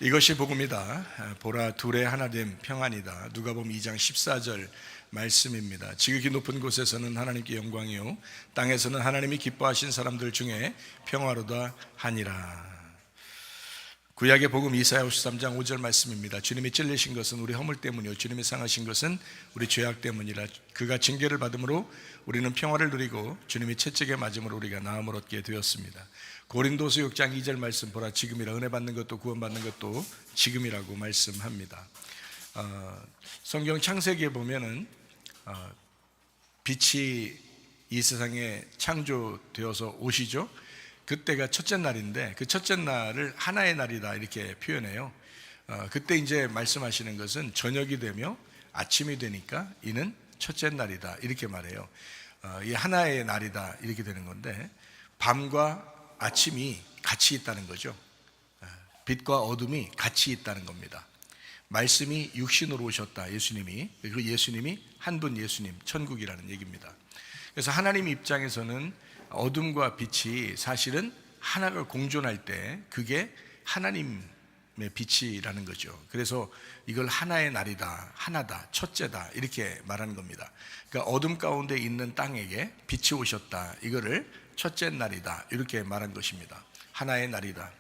이것이 복음이다. 보라 둘의 하나 됨 평안이다. 누가복음 2장 14절 말씀입니다. 지극히 높은 곳에서는 하나님께 영광이요 땅에서는 하나님이 기뻐하신 사람들 중에 평화로다 하니라. 구약의 복음 이사야 53장 5절 말씀입니다. 주님이 찔리신 것은 우리 허물 때문이요 주님이 상하신 것은 우리 죄악 때문이라. 그가 징계를 받음으로 우리는 평화를 누리고 주님이 채찍에 맞음으로 우리가 나음을 얻게 되었습니다. 고린도서 6장 2절 말씀 보라 지금이라. 은혜 받는 것도 구원받는 것도 지금이라고 말씀합니다. 성경 창세기에 보면은 빛이 이 세상에 창조되어서 오시죠. 그때가 첫째 날인데 그 첫째 날을 하나의 날이다 이렇게 표현해요. 그때 이제 말씀하시는 것은 저녁이 되며 아침이 되니까 이는 첫째 날이다 이렇게 말해요. 이 하나의 날이다 이렇게 되는 건데 밤과 아침이 같이 있다는 거죠. 빛과 어둠이 같이 있다는 겁니다. 말씀이 육신으로 오셨다 예수님이. 그 예수님이 한 분 예수님 천국이라는 얘기입니다. 그래서 하나님 입장에서는 어둠과 빛이 사실은 하나가 공존할 때 그게 하나님의 빛이라는 거죠. 그래서 이걸 하나의 날이다, 하나다, 첫째다 이렇게 말하는 겁니다. 그러니까 어둠 가운데 있는 땅에게 빛이 오셨다, 이거를 첫째 날이다 이렇게 말한 것입니다. 하나의 날이다.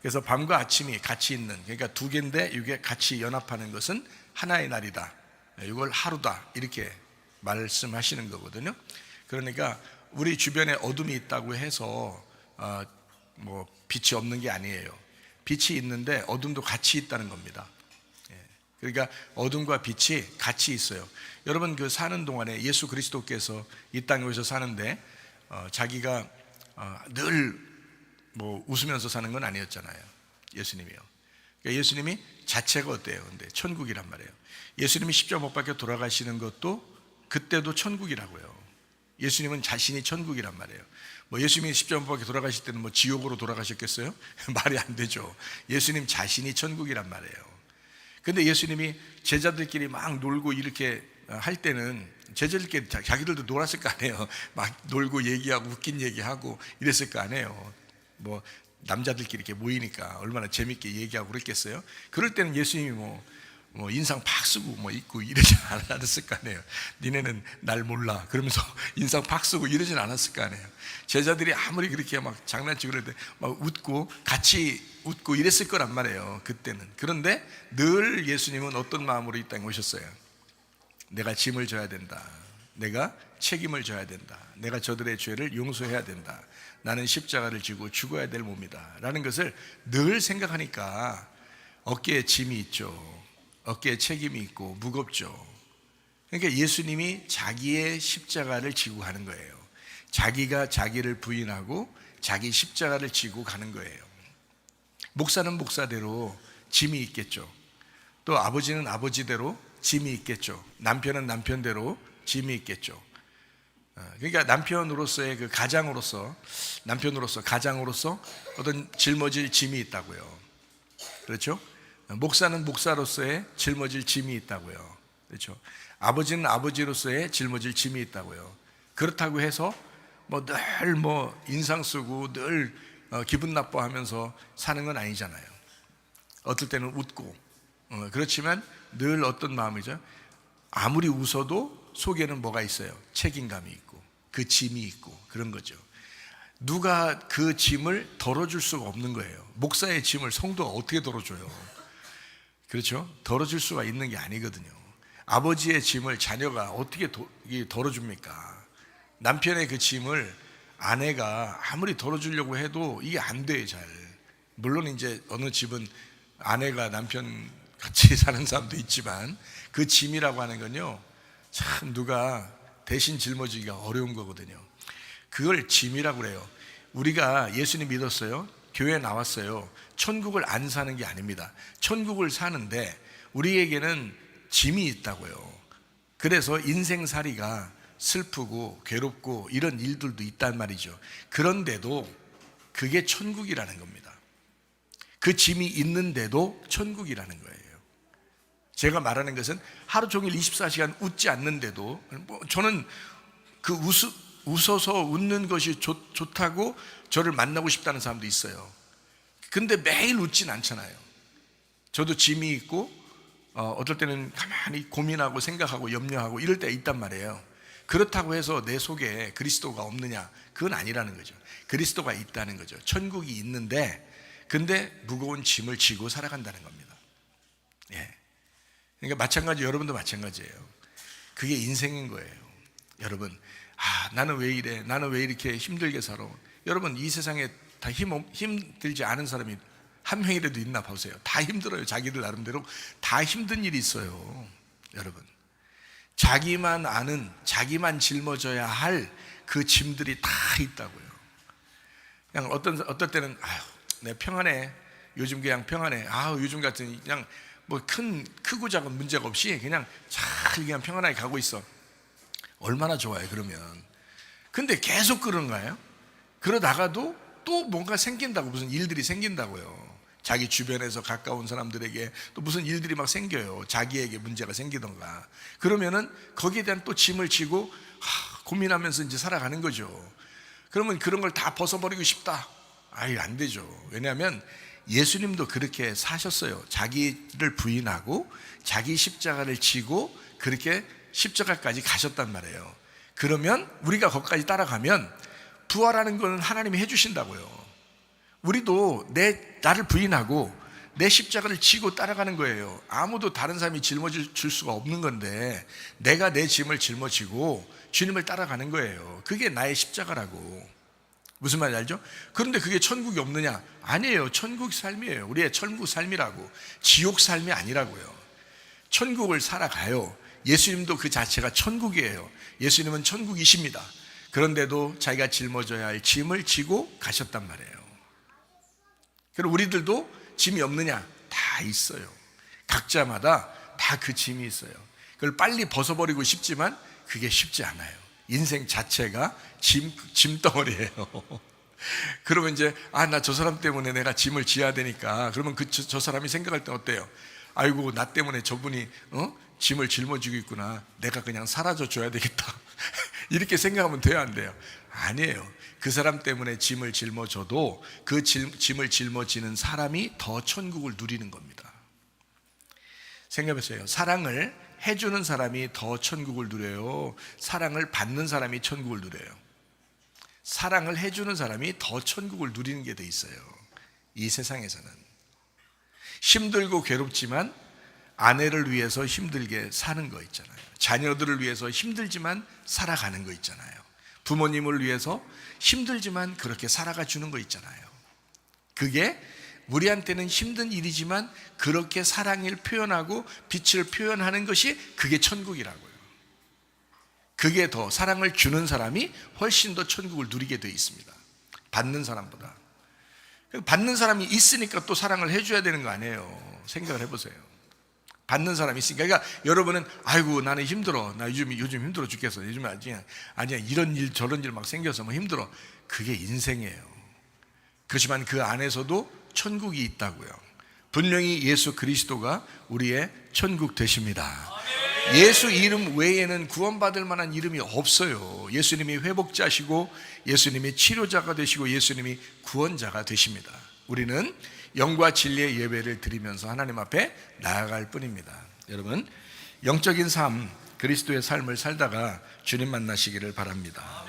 그래서 밤과 아침이 같이 있는, 그러니까 두 개인데 이게 같이 연합하는 것은 하나의 날이다, 이걸 하루다 이렇게 말씀하시는 거거든요. 그러니까 우리 주변에 어둠이 있다고 해서 빛이 없는 게 아니에요. 빛이 있는데 어둠도 같이 있다는 겁니다. 그러니까 어둠과 빛이 같이 있어요. 여러분 그 사는 동안에 예수 그리스도께서 이 땅에 오셔서 사는데 자기가 늘 웃으면서 사는 건 아니었잖아요. 예수님이요. 그러니까 예수님이 자체가 어때요? 근데 천국이란 말이에요. 예수님이 십자가 못 박혀 돌아가시는 것도 그때도 천국이라고요. 예수님은 자신이 천국이란 말이에요. 예수님이 십자가 못 박혀 돌아가실 때는 지옥으로 돌아가셨겠어요? 말이 안 되죠. 예수님 자신이 천국이란 말이에요. 근데 예수님이 제자들끼리 막 놀고 이렇게 할 때는 제자들끼리 자기들도 놀았을 거 아니에요. 막 놀고 얘기하고 웃긴 얘기하고 이랬을 거 아니에요. 남자들끼리 이렇게 모이니까 얼마나 재밌게 얘기하고 그랬겠어요. 그럴 때는 예수님이 인상 팍 쓰고 있고 이러진 않았을 거 아니에요. 니네는 날 몰라 그러면서 인상 팍 쓰고 이러진 않았을 거 아니에요. 제자들이 아무리 그렇게 막 장난치고 그럴 때 막 웃고 같이 웃고 이랬을 거란 말이에요 그때는. 그런데 늘 예수님은 어떤 마음으로 이 땅에 오셨어요? 내가 짐을 져야 된다, 내가 책임을 져야 된다, 내가 저들의 죄를 용서해야 된다, 나는 십자가를 지고 죽어야 될 몸이다 라는 것을 늘 생각하니까 어깨에 짐이 있죠. 어깨에 책임이 있고 무겁죠. 그러니까 예수님이 자기의 십자가를 지고 가는 거예요. 자기가 자기를 부인하고 자기 십자가를 지고 가는 거예요. 목사는 목사대로 짐이 있겠죠. 또 아버지는 아버지대로 짐이 있겠죠. 남편은 남편대로 짐이 있겠죠. 그러니까 남편으로서의 그 가장으로서 어떤 짊어질 짐이 있다고요. 그렇죠? 목사는 목사로서의 짊어질 짐이 있다고요. 그렇죠? 아버지는 아버지로서의 짊어질 짐이 있다고요. 그렇다고 해서 늘 인상 쓰고 늘 기분 나빠하면서 사는 건 아니잖아요. 어떨 때는 웃고 그렇지만 늘 어떤 마음이죠? 아무리 웃어도 속에는 뭐가 있어요? 책임감이 있고 그 짐이 있고 그런 거죠. 누가 그 짐을 덜어줄 수가 없는 거예요. 목사의 짐을 성도가 어떻게 덜어줘요? 그렇죠? 덜어줄 수가 있는 게 아니거든요. 아버지의 짐을 자녀가 어떻게 덜어줍니까? 남편의 그 짐을 아내가 아무리 덜어주려고 해도 이게 안 돼요, 잘. 물론 이제 어느 집은 아내가 남편 같이 사는 사람도 있지만 그 짐이라고 하는 건요, 참 누가 대신 짊어지기가 어려운 거거든요. 그걸 짐이라고 그래요. 우리가 예수님 믿었어요. 교회 나왔어요. 천국을 안 사는 게 아닙니다. 천국을 사는데 우리에게는 짐이 있다고요. 그래서 인생살이가 슬프고 괴롭고 이런 일들도 있단 말이죠. 그런데도 그게 천국이라는 겁니다. 그 짐이 있는데도 천국이라는 거예요. 제가 말하는 것은 하루 종일 24시간 웃지 않는데도 저는 그 웃어서 웃는 것이 좋다고 저를 만나고 싶다는 사람도 있어요. 근데 매일 웃진 않잖아요. 저도 짐이 있고 어떨 때는 가만히 고민하고 생각하고 염려하고 이럴 때가 있단 말이에요. 그렇다고 해서 내 속에 그리스도가 없느냐? 그건 아니라는 거죠. 그리스도가 있다는 거죠. 천국이 있는데 근데 무거운 짐을 지고 살아간다는 겁니다. 예. 그러니까 마찬가지, 여러분도 마찬가지예요. 그게 인생인 거예요. 여러분, 나는 왜 이래? 나는 왜 이렇게 힘들게 살아? 여러분, 이 세상에 다 힘들지 않은 사람이 한 명이라도 있나 보세요. 다 힘들어요. 자기들 나름대로 다 힘든 일이 있어요. 여러분, 자기만 아는, 자기만 짊어져야 할 그 짐들이 다 있다고요. 그냥 어떨 때는 내가 평안해. 요즘 그냥 평안해. 요즘 같은 그냥 뭐 크고 작은 문제가 없이 그냥 잘 그냥 평안하게 가고 있어. 얼마나 좋아요, 그러면. 근데 계속 그런가요? 그러다가도 또 뭔가 생긴다고, 무슨 일들이 생긴다고요. 자기 주변에서 가까운 사람들에게 또 무슨 일들이 막 생겨요. 자기에게 문제가 생기던가. 그러면은 거기에 대한 또 짐을 지고 고민하면서 이제 살아가는 거죠. 그러면 그런 걸 다 벗어버리고 싶다. 안 되죠. 왜냐하면 예수님도 그렇게 사셨어요. 자기를 부인하고 자기 십자가를 지고 그렇게 십자가까지 가셨단 말이에요. 그러면 우리가 거기까지 따라가면 부활하는 건 하나님이 해주신다고요. 우리도 나를 부인하고 내 십자가를 지고 따라가는 거예요. 아무도 다른 사람이 짊어질 수가 없는 건데 내가 내 짐을 짊어지고 주님을 따라가는 거예요. 그게 나의 십자가라고. 무슨 말인지 알죠? 그런데 그게 천국이 없느냐? 아니에요. 천국 삶이에요. 우리의 천국 삶이라고. 지옥 삶이 아니라고요. 천국을 살아가요. 예수님도 그 자체가 천국이에요. 예수님은 천국이십니다. 그런데도 자기가 짊어져야 할 짐을 지고 가셨단 말이에요. 그리고 우리들도 짐이 없느냐? 다 있어요. 각자마다 다 그 짐이 있어요. 그걸 빨리 벗어버리고 싶지만 그게 쉽지 않아요. 인생 자체가 짐덩어리예요. 그러면 이제 나 저 사람 때문에 내가 짐을 지어야 되니까, 그러면 저 사람이 생각할 때 어때요? 아이고, 나 때문에 저분이 짐을 짊어지고 있구나. 내가 그냥 사라져 줘야 되겠다. 이렇게 생각하면 돼요, 안 돼요? 아니에요. 그 사람 때문에 짐을 짊어져도 그 짐을 짊어지는 사람이 더 천국을 누리는 겁니다. 생각해보세요. 사랑을 해주는 사람이 더 천국을 누려요? 사랑을 받는 사람이 천국을 누려요? 사랑을 해주는 사람이 더 천국을 누리는 게 돼 있어요. 이 세상에서는 힘들고 괴롭지만 아내를 위해서 힘들게 사는 거 있잖아요. 자녀들을 위해서 힘들지만 살아가는 거 있잖아요. 부모님을 위해서 힘들지만 그렇게 살아가 주는 거 있잖아요. 그게 우리한테는 힘든 일이지만 그렇게 사랑을 표현하고 빛을 표현하는 것이 그게 천국이라고요. 그게 더, 사랑을 주는 사람이 훨씬 더 천국을 누리게 되어 있습니다. 받는 사람보다. 받는 사람이 있으니까 또 사랑을 해줘야 되는 거 아니에요. 생각을 해보세요. 받는 사람이 있으니까. 그러니까 여러분은 아이고 나는 힘들어, 나 요즘 힘들어 죽겠어, 요즘 아니야 이런 일 저런 일 막 생겨서 뭐 힘들어. 그게 인생이에요. 그렇지만 그 안에서도 천국이 있다고요. 분명히 예수 그리스도가 우리의 천국 되십니다. 예수 이름 외에는 구원받을 만한 이름이 없어요. 예수님이 회복자시고 예수님이 치료자가 되시고 예수님이 구원자가 되십니다. 우리는 영과 진리의 예배를 드리면서 하나님 앞에 나아갈 뿐입니다. 여러분, 영적인 삶, 그리스도의 삶을 살다가 주님 만나시기를 바랍니다.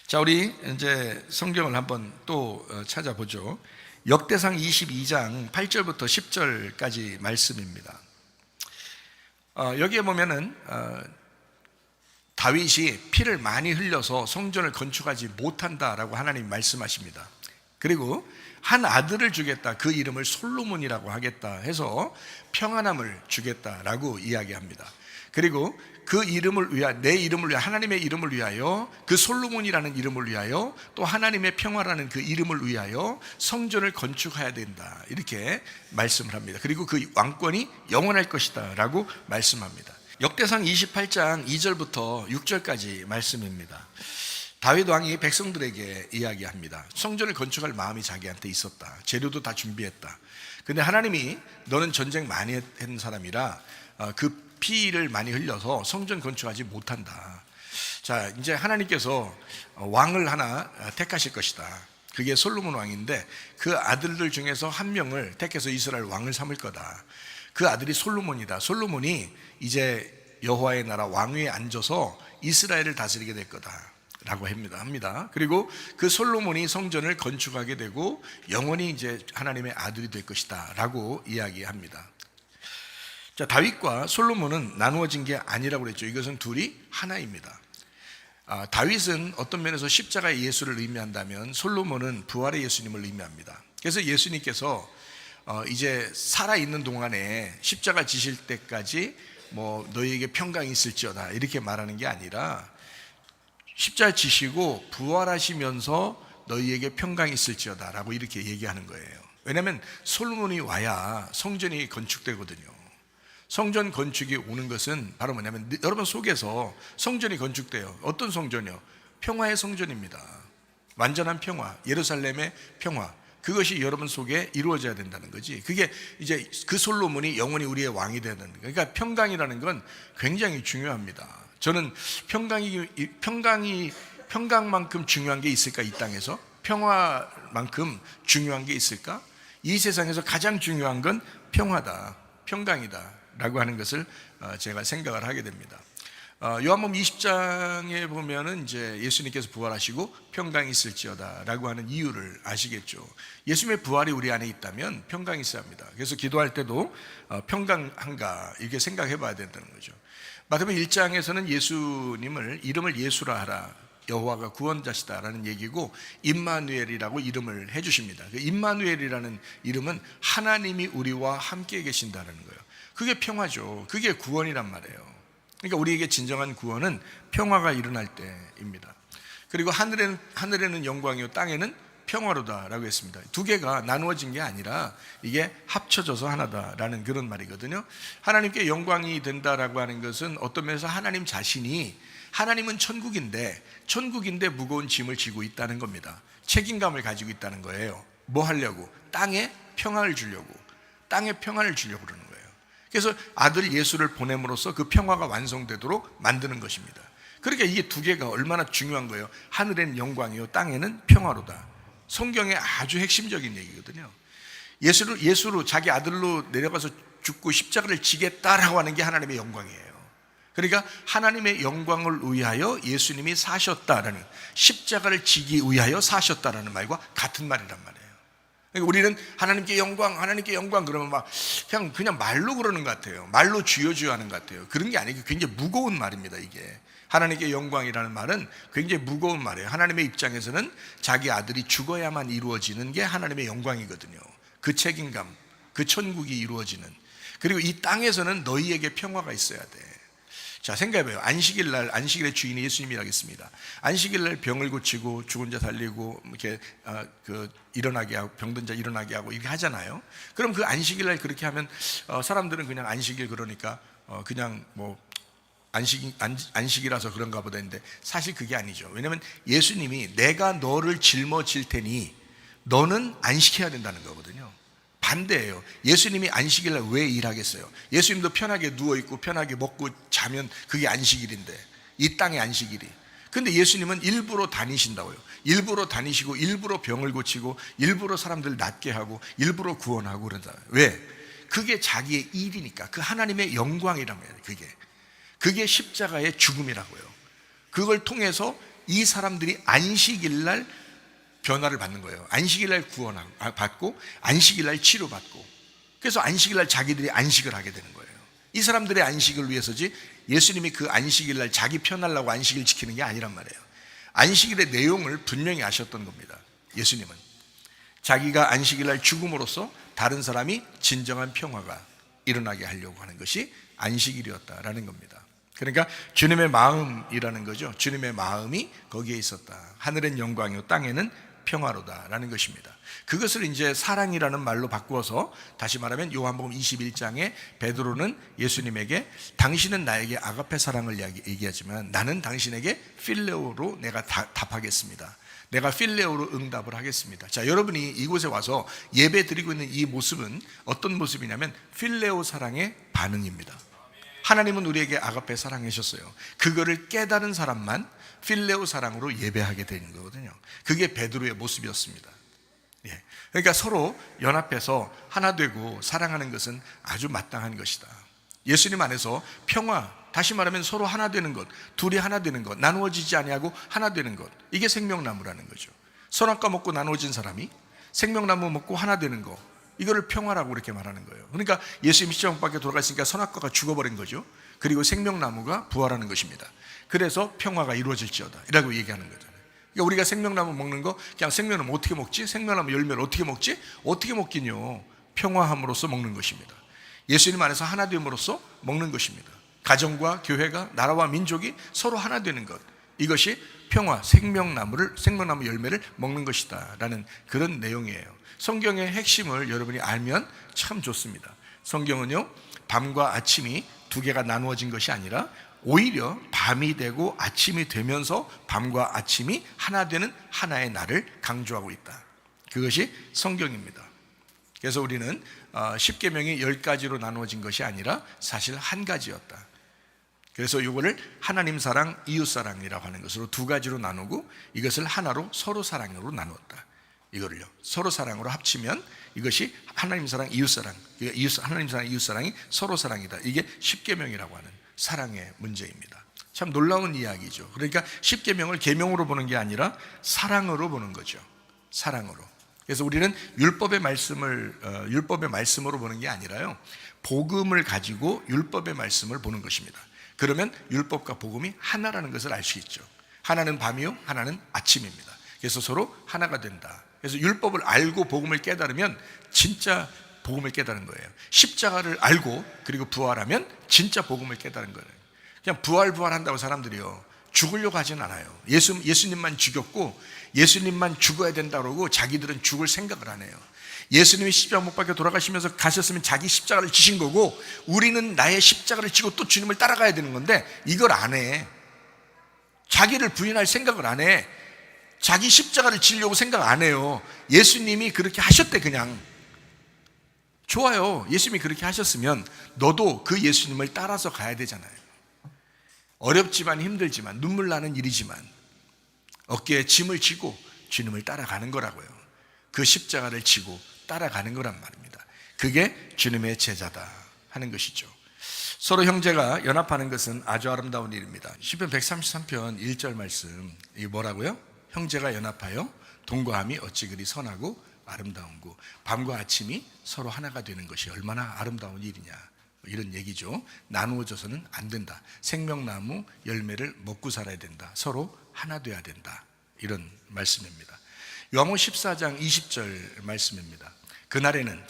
자, 우리 이제 성경을 한번 또 찾아보죠. 역대상 22장 8절부터 10절까지 말씀입니다. 여기에 보면은 다윗이 피를 많이 흘려서 성전을 건축하지 못한다라고 하나님이 말씀하십니다. 그리고 한 아들을 주겠다, 그 이름을 솔로몬이라고 하겠다 해서 평안함을 주겠다라고 이야기합니다. 그리고 그 이름을 위하여, 내 이름을 위하여, 하나님의 이름을 위하여, 그 솔로몬이라는 이름을 위하여, 또 하나님의 평화라는 그 이름을 위하여 성전을 건축해야 된다, 이렇게 말씀을 합니다. 그리고 그 왕권이 영원할 것이다 라고 말씀합니다. 역대상 28장 2절부터 6절까지 말씀입니다. 다윗 왕이 백성들에게 이야기합니다. 성전을 건축할 마음이 자기한테 있었다. 재료도 다 준비했다. 근데 하나님이 너는 전쟁 많이 했던 사람이라 그 피를 많이 흘려서 성전 건축하지 못한다. 자, 이제 하나님께서 왕을 하나 택하실 것이다. 그게 솔로몬 왕인데 그 아들들 중에서 한 명을 택해서 이스라엘 왕을 삼을 거다. 그 아들이 솔로몬이다. 솔로몬이 이제 여호와의 나라 왕위에 앉아서 이스라엘을 다스리게 될 거다라고 합니다. 그리고 그 솔로몬이 성전을 건축하게 되고 영원히 이제 하나님의 아들이 될 것이다라고 이야기합니다. 자, 다윗과 솔로몬은 나누어진 게 아니라고 그랬죠. 이것은 둘이 하나입니다. 다윗은 어떤 면에서 십자가의 예수를 의미한다면 솔로몬은 부활의 예수님을 의미합니다. 그래서 예수님께서 이제 살아있는 동안에 십자가 지실 때까지 뭐 너희에게 평강이 있을지어다 이렇게 말하는 게 아니라 십자가 지시고 부활하시면서 너희에게 평강이 있을지어다 라고 이렇게 얘기하는 거예요. 왜냐하면 솔로몬이 와야 성전이 건축되거든요. 성전 건축이 오는 것은 바로 뭐냐면 여러분 속에서 성전이 건축돼요. 어떤 성전이요? 평화의 성전입니다. 완전한 평화, 예루살렘의 평화, 그것이 여러분 속에 이루어져야 된다는 거지. 그게 이제 그 솔로몬이 영원히 우리의 왕이 되는 거예요. 그러니까 평강이라는 건 굉장히 중요합니다. 저는 평강만큼 중요한 게 있을까? 이 땅에서 평화만큼 중요한 게 있을까? 이 세상에서 가장 중요한 건 평화다, 평강이다 라고 하는 것을 제가 생각을 하게 됩니다. 요한복음 20장에 보면은 이제 예수님께서 부활하시고 평강이 있을지어다 라고 하는 이유를 아시겠죠. 예수님의 부활이 우리 안에 있다면 평강이 있어야 합니다. 그래서 기도할 때도 평강한가 이렇게 생각해 봐야 된다는 거죠. 마태복음 1장에서는 예수님을 이름을 예수라 하라, 여호와가 구원자시다라는 얘기고 임마누엘이라고 이름을 해주십니다. 그 임마누엘이라는 이름은 하나님이 우리와 함께 계신다는 거예요. 그게 평화죠. 그게 구원이란 말이에요. 그러니까 우리에게 진정한 구원은 평화가 일어날 때입니다. 그리고 하늘에는 영광이요 땅에는 평화로다라고 했습니다. 두 개가 나누어진 게 아니라 이게 합쳐져서 하나다라는 그런 말이거든요. 하나님께 영광이 된다라고 하는 것은 어떤 면에서 하나님 자신이, 하나님은 천국인데 무거운 짐을 지고 있다는 겁니다. 책임감을 가지고 있다는 거예요. 뭐 하려고? 땅에 평화를 주려고 그러는 거예요. 그래서 아들 예수를 보냄으로써 그 평화가 완성되도록 만드는 것입니다. 그러니까 이게 두 개가 얼마나 중요한 거예요. 하늘에는 영광이요 땅에는 평화로다. 성경의 아주 핵심적인 얘기거든요. 예수로 자기 아들로 내려가서 죽고 십자가를 지겠다라고 하는 게 하나님의 영광이에요. 그러니까 하나님의 영광을 위하여 예수님이 사셨다라는, 십자가를 지기 위하여 사셨다라는 말과 같은 말이란 말이에요. 그러니까 우리는 하나님께 영광 그러면 막 그냥 말로 그러는 것 같아요. 말로 주여 하는 것 같아요. 그런 게 아니고 굉장히 무거운 말입니다. 이게 하나님께 영광이라는 말은 굉장히 무거운 말이에요. 하나님의 입장에서는 자기 아들이 죽어야만 이루어지는 게 하나님의 영광이거든요. 그 책임감, 그 천국이 이루어지는. 그리고 이 땅에서는 너희에게 평화가 있어야 돼. 자, 생각해봐요. 안식일의 주인이 예수님이라겠습니다. 안식일날 병을 고치고 죽은 자 살리고 이렇게 일어나게 하고 병든 자 일어나게 하고 이렇게 하잖아요. 그럼 그 안식일날 그렇게 하면 사람들은 그냥 안식일 그러니까 그냥 뭐 안식이라서 그런가 보다 했는데 사실 그게 아니죠. 왜냐하면 예수님이 내가 너를 짊어질 테니 너는 안식해야 된다는 거거든요. 반대예요. 예수님이 안식일날 왜 일하겠어요? 예수님도 편하게 누워있고 편하게 먹고 자면 그게 안식일인데, 이 땅의 안식일이. 근데 예수님은 일부러 다니신다고요. 일부러 다니시고 일부러 병을 고치고 일부러 사람들 낫게 하고 일부러 구원하고 그런다. 왜? 그게 자기의 일이니까. 그 하나님의 영광이란 말이에요. 그게 십자가의 죽음이라고요. 그걸 통해서 이 사람들이 안식일날 변화를 받는 거예요. 안식일날 구원받고 안식일날 치료받고, 그래서 안식일날 자기들이 안식을 하게 되는 거예요. 이 사람들의 안식을 위해서지 예수님이 그 안식일날 자기 편하려고 안식일 지키는 게 아니란 말이에요. 안식일의 내용을 분명히 아셨던 겁니다. 예수님은 자기가 안식일날 죽음으로써 다른 사람이 진정한 평화가 일어나게 하려고 하는 것이 안식일이었다라는 겁니다. 그러니까 주님의 마음이라는 거죠. 주님의 마음이 거기에 있었다. 하늘엔 영광이요 땅에는 평화로다라는 것입니다. 그것을 이제 사랑이라는 말로 바꾸어서 다시 말하면 요한복음 21장에 베드로는 예수님에게 당신은 나에게 아가페 사랑을 얘기하지만 나는 당신에게 필레오로 내가 답하겠습니다. 내가 필레오로 응답을 하겠습니다. 자, 여러분이 이곳에 와서 예배 드리고 있는 이 모습은 어떤 모습이냐면 필레오 사랑의 반응입니다. 하나님은 우리에게 아가페 사랑하셨어요. 그거를 깨달은 사람만 필레오 사랑으로 예배하게 되는 거거든요. 그게 베드로의 모습이었습니다. 예. 그러니까 서로 연합해서 하나 되고 사랑하는 것은 아주 마땅한 것이다. 예수님 안에서 평화, 다시 말하면 서로 하나 되는 것, 둘이 하나 되는 것, 나누어지지 아니하고 하나 되는 것, 이게 생명나무라는 거죠. 선악과 먹고 나누어진 사람이 생명나무 먹고 하나 되는 거, 이거를 평화라고 이렇게 말하는 거예요. 그러니까 예수님이 십자가 못 박혀 돌아갔으니까 선악과가 죽어버린 거죠. 그리고 생명나무가 부활하는 것입니다. 그래서 평화가 이루어질지어다 라고 얘기하는 거잖아요. 그러니까 우리가 생명나무 먹는 거, 그냥 생명나무 어떻게 먹지? 생명나무 열매를 어떻게 먹지? 어떻게 먹긴요? 평화함으로써 먹는 것입니다. 예수님 안에서 하나 됨으로써 먹는 것입니다. 가정과 교회가, 나라와 민족이 서로 하나 되는 것, 이것이 평화, 생명나무 열매를 먹는 것이다 라는 그런 내용이에요. 성경의 핵심을 여러분이 알면 참 좋습니다. 성경은요, 밤과 아침이 두 개가 나누어진 것이 아니라 오히려 밤이 되고 아침이 되면서 밤과 아침이 하나 되는 하나의 날을 강조하고 있다. 그것이 성경입니다. 그래서 우리는 십계명이 10가지로 나누어진 것이 아니라 사실 한 가지였다. 그래서 이거를 하나님 사랑, 이웃 사랑이라고 하는 것으로 두 가지로 나누고 이것을 하나로 서로 사랑으로 나누었다. 이거를요, 서로 사랑으로 합치면 이것이 하나님 사랑, 이웃 사랑, 하나님 사랑, 이웃 사랑이 서로 사랑이다. 이게 십계명이라고 하는 사랑의 문제입니다. 참 놀라운 이야기죠. 그러니까 십계명을 계명으로 보는 게 아니라 사랑으로 보는 거죠. 사랑으로. 그래서 우리는 율법의 말씀으로 보는 게 아니라요, 복음을 가지고 율법의 말씀을 보는 것입니다. 그러면 율법과 복음이 하나라는 것을 알 수 있죠. 하나는 밤이요, 하나는 아침입니다. 그래서 서로 하나가 된다. 그래서 율법을 알고 복음을 깨달으면 진짜 복음을 깨달은 거예요. 십자가를 알고 그리고 부활하면 진짜 복음을 깨달은 거예요. 그냥 부활한다고 사람들이요, 죽으려고 하진 않아요. 예수님만 죽였고 예수님만 죽어야 된다고 그러고 자기들은 죽을 생각을 안 해요. 예수님이 십자가 못 박혀 돌아가시면서 가셨으면 자기 십자가를 지신 거고, 우리는 나의 십자가를 지고 또 주님을 따라가야 되는 건데 이걸 안 해. 자기를 부인할 생각을 안 해. 자기 십자가를 지려고 생각 안 해요. 예수님이 그렇게 하셨대. 그냥 좋아요. 예수님이 그렇게 하셨으면 너도 그 예수님을 따라서 가야 되잖아요. 어렵지만 힘들지만 눈물 나는 일이지만 어깨에 짐을 지고 주님을 따라가는 거라고요. 그 십자가를 지고 따라가는 거란 말입니다. 그게 주님의 제자다 하는 것이죠. 서로 형제가 연합하는 것은 아주 아름다운 일입니다. 시편 133편 1절 말씀, 이게 뭐라고요? 형제가 연합하여 동거함이 어찌 그리 선하고 아름다운고, 밤과 아침이 서로 하나가 되는 것이 얼마나 아름다운 일이냐, 이런 얘기죠. 나누어져서는 안 된다. 생명나무 열매를 먹고 살아야 된다. 서로 하나 돼야 된다. 이런 말씀입니다. 요한복음 14장 20절 말씀입니다. 그날에는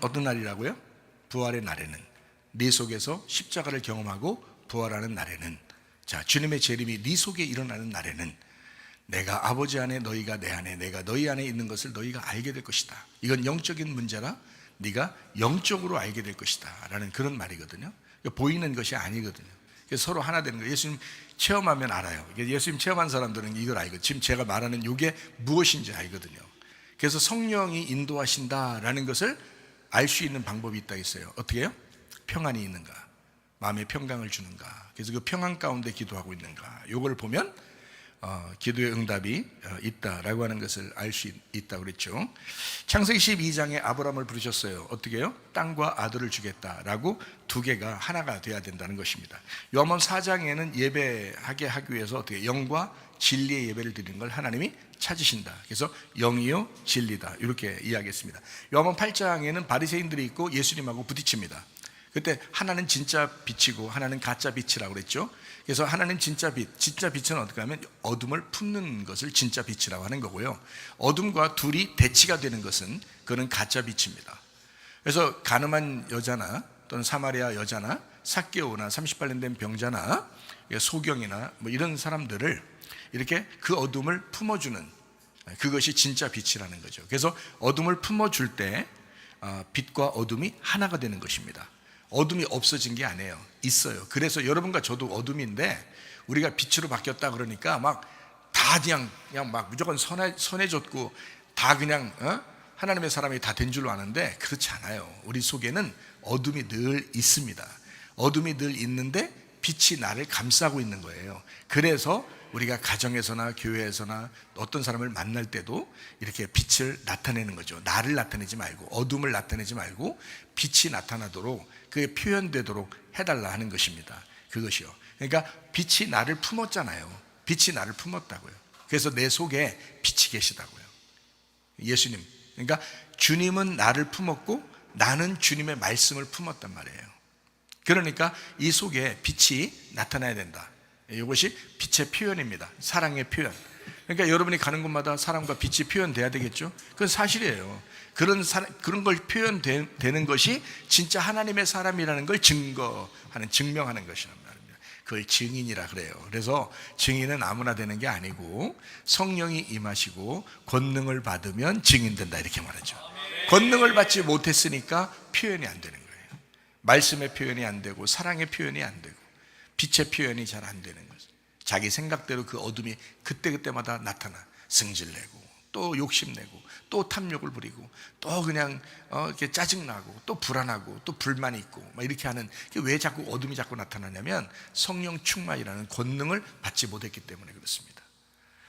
어떤 날이라고요? 부활의 날에는, 네 속에서 십자가를 경험하고 부활하는 날에는, 주님의 재림이 네 속에 일어나는 날에는 내가 아버지 안에, 너희가 내 안에, 내가 너희 안에 있는 것을 너희가 알게 될 것이다. 이건 영적인 문제라 네가 영적으로 알게 될 것이다 라는 그런 말이거든요. 보이는 것이 아니거든요. 그래서 서로 하나 되는 거예요. 예수님 체험하면 알아요. 예수님 체험한 사람들은 이걸 알고, 지금 제가 말하는 이게 무엇인지 알거든요. 그래서 성령이 인도하신다라는 것을 알 수 있는 방법이 있다 했어요. 어떻게 해요? 평안이 있는가, 마음의 평강을 주는가, 그래서 그 평안 가운데 기도하고 있는가, 이걸 보면 기도의 응답이 있다라고 하는 것을 알 수 있다고 그랬죠. 창세기 12장에 아브라함을 부르셨어요. 어떻게 해요? 땅과 아들을 주겠다라고 두 개가 하나가 돼야 된다는 것입니다. 요한복음 4장에는 예배하게 하기 위해서 어떻게 영과 진리의 예배를 드리는 걸 하나님이 찾으신다. 그래서 영이요 진리다, 이렇게 이야기했습니다. 요한복음 8장에는 바리새인들이 있고 예수님하고 부딪힙니다. 그때 하나는 진짜 빛이고 하나는 가짜 빛이라고 그랬죠. 그래서 하나는 진짜 빛은 어떻게 하면 어둠을 품는 것을 진짜 빛이라고 하는 거고요. 어둠과 둘이 대치가 되는 것은 그는 가짜 빛입니다. 그래서 가늠한 여자나 또는 사마리아 여자나 삭개오나 38년 된 병자나 소경이나 뭐 이런 사람들을 이렇게 그 어둠을 품어주는, 그것이 진짜 빛이라는 거죠. 그래서 어둠을 품어줄 때 빛과 어둠이 하나가 되는 것입니다. 어둠이 없어진 게 아니에요. 있어요. 그래서 여러분과 저도 어둠인데 우리가 빛으로 바뀌었다 그러니까 막 다 그냥 막 무조건 선해졌고 다 그냥 하나님의 사람이 다 된 줄로 아는데 그렇지 않아요. 우리 속에는 어둠이 늘 있습니다. 어둠이 늘 있는데 빛이 나를 감싸고 있는 거예요. 그래서 우리가 가정에서나 교회에서나 어떤 사람을 만날 때도 이렇게 빛을 나타내는 거죠. 나를 나타내지 말고, 어둠을 나타내지 말고 빛이 나타나도록, 그게 표현되도록 해달라 하는 것입니다. 그것이요. 그러니까 빛이 나를 품었잖아요. 빛이 나를 품었다고요. 그래서 내 속에 빛이 계시다고요. 예수님, 그러니까 주님은 나를 품었고 나는 주님의 말씀을 품었단 말이에요. 그러니까 이 속에 빛이 나타나야 된다. 이것이 빛의 표현입니다. 사랑의 표현. 그러니까 여러분이 가는 곳마다 사랑과 빛이 표현돼야 되겠죠. 그건 사실이에요. 그런 걸 표현되는 것이 진짜 하나님의 사람이라는 걸 증명하는 것이란 말입니다. 그걸 증인이라 그래요. 그래서 증인은 아무나 되는 게 아니고 성령이 임하시고 권능을 받으면 증인된다, 이렇게 말하죠. 권능을 받지 못했으니까 표현이 안 되는 거예요. 말씀의 표현이 안 되고 사랑의 표현이 안 되고 빛의 표현이 잘 안 되는 거죠. 자기 생각대로 그 어둠이 그때그때마다 나타나 승질내고 또 욕심내고 또 탐욕을 부리고 또 그냥 이렇게 짜증나고 또 불안하고 또 불만이 있고 막 이렇게 하는, 왜 자꾸 어둠이 자꾸 나타나냐면 성령 충만이라는 권능을 받지 못했기 때문에 그렇습니다.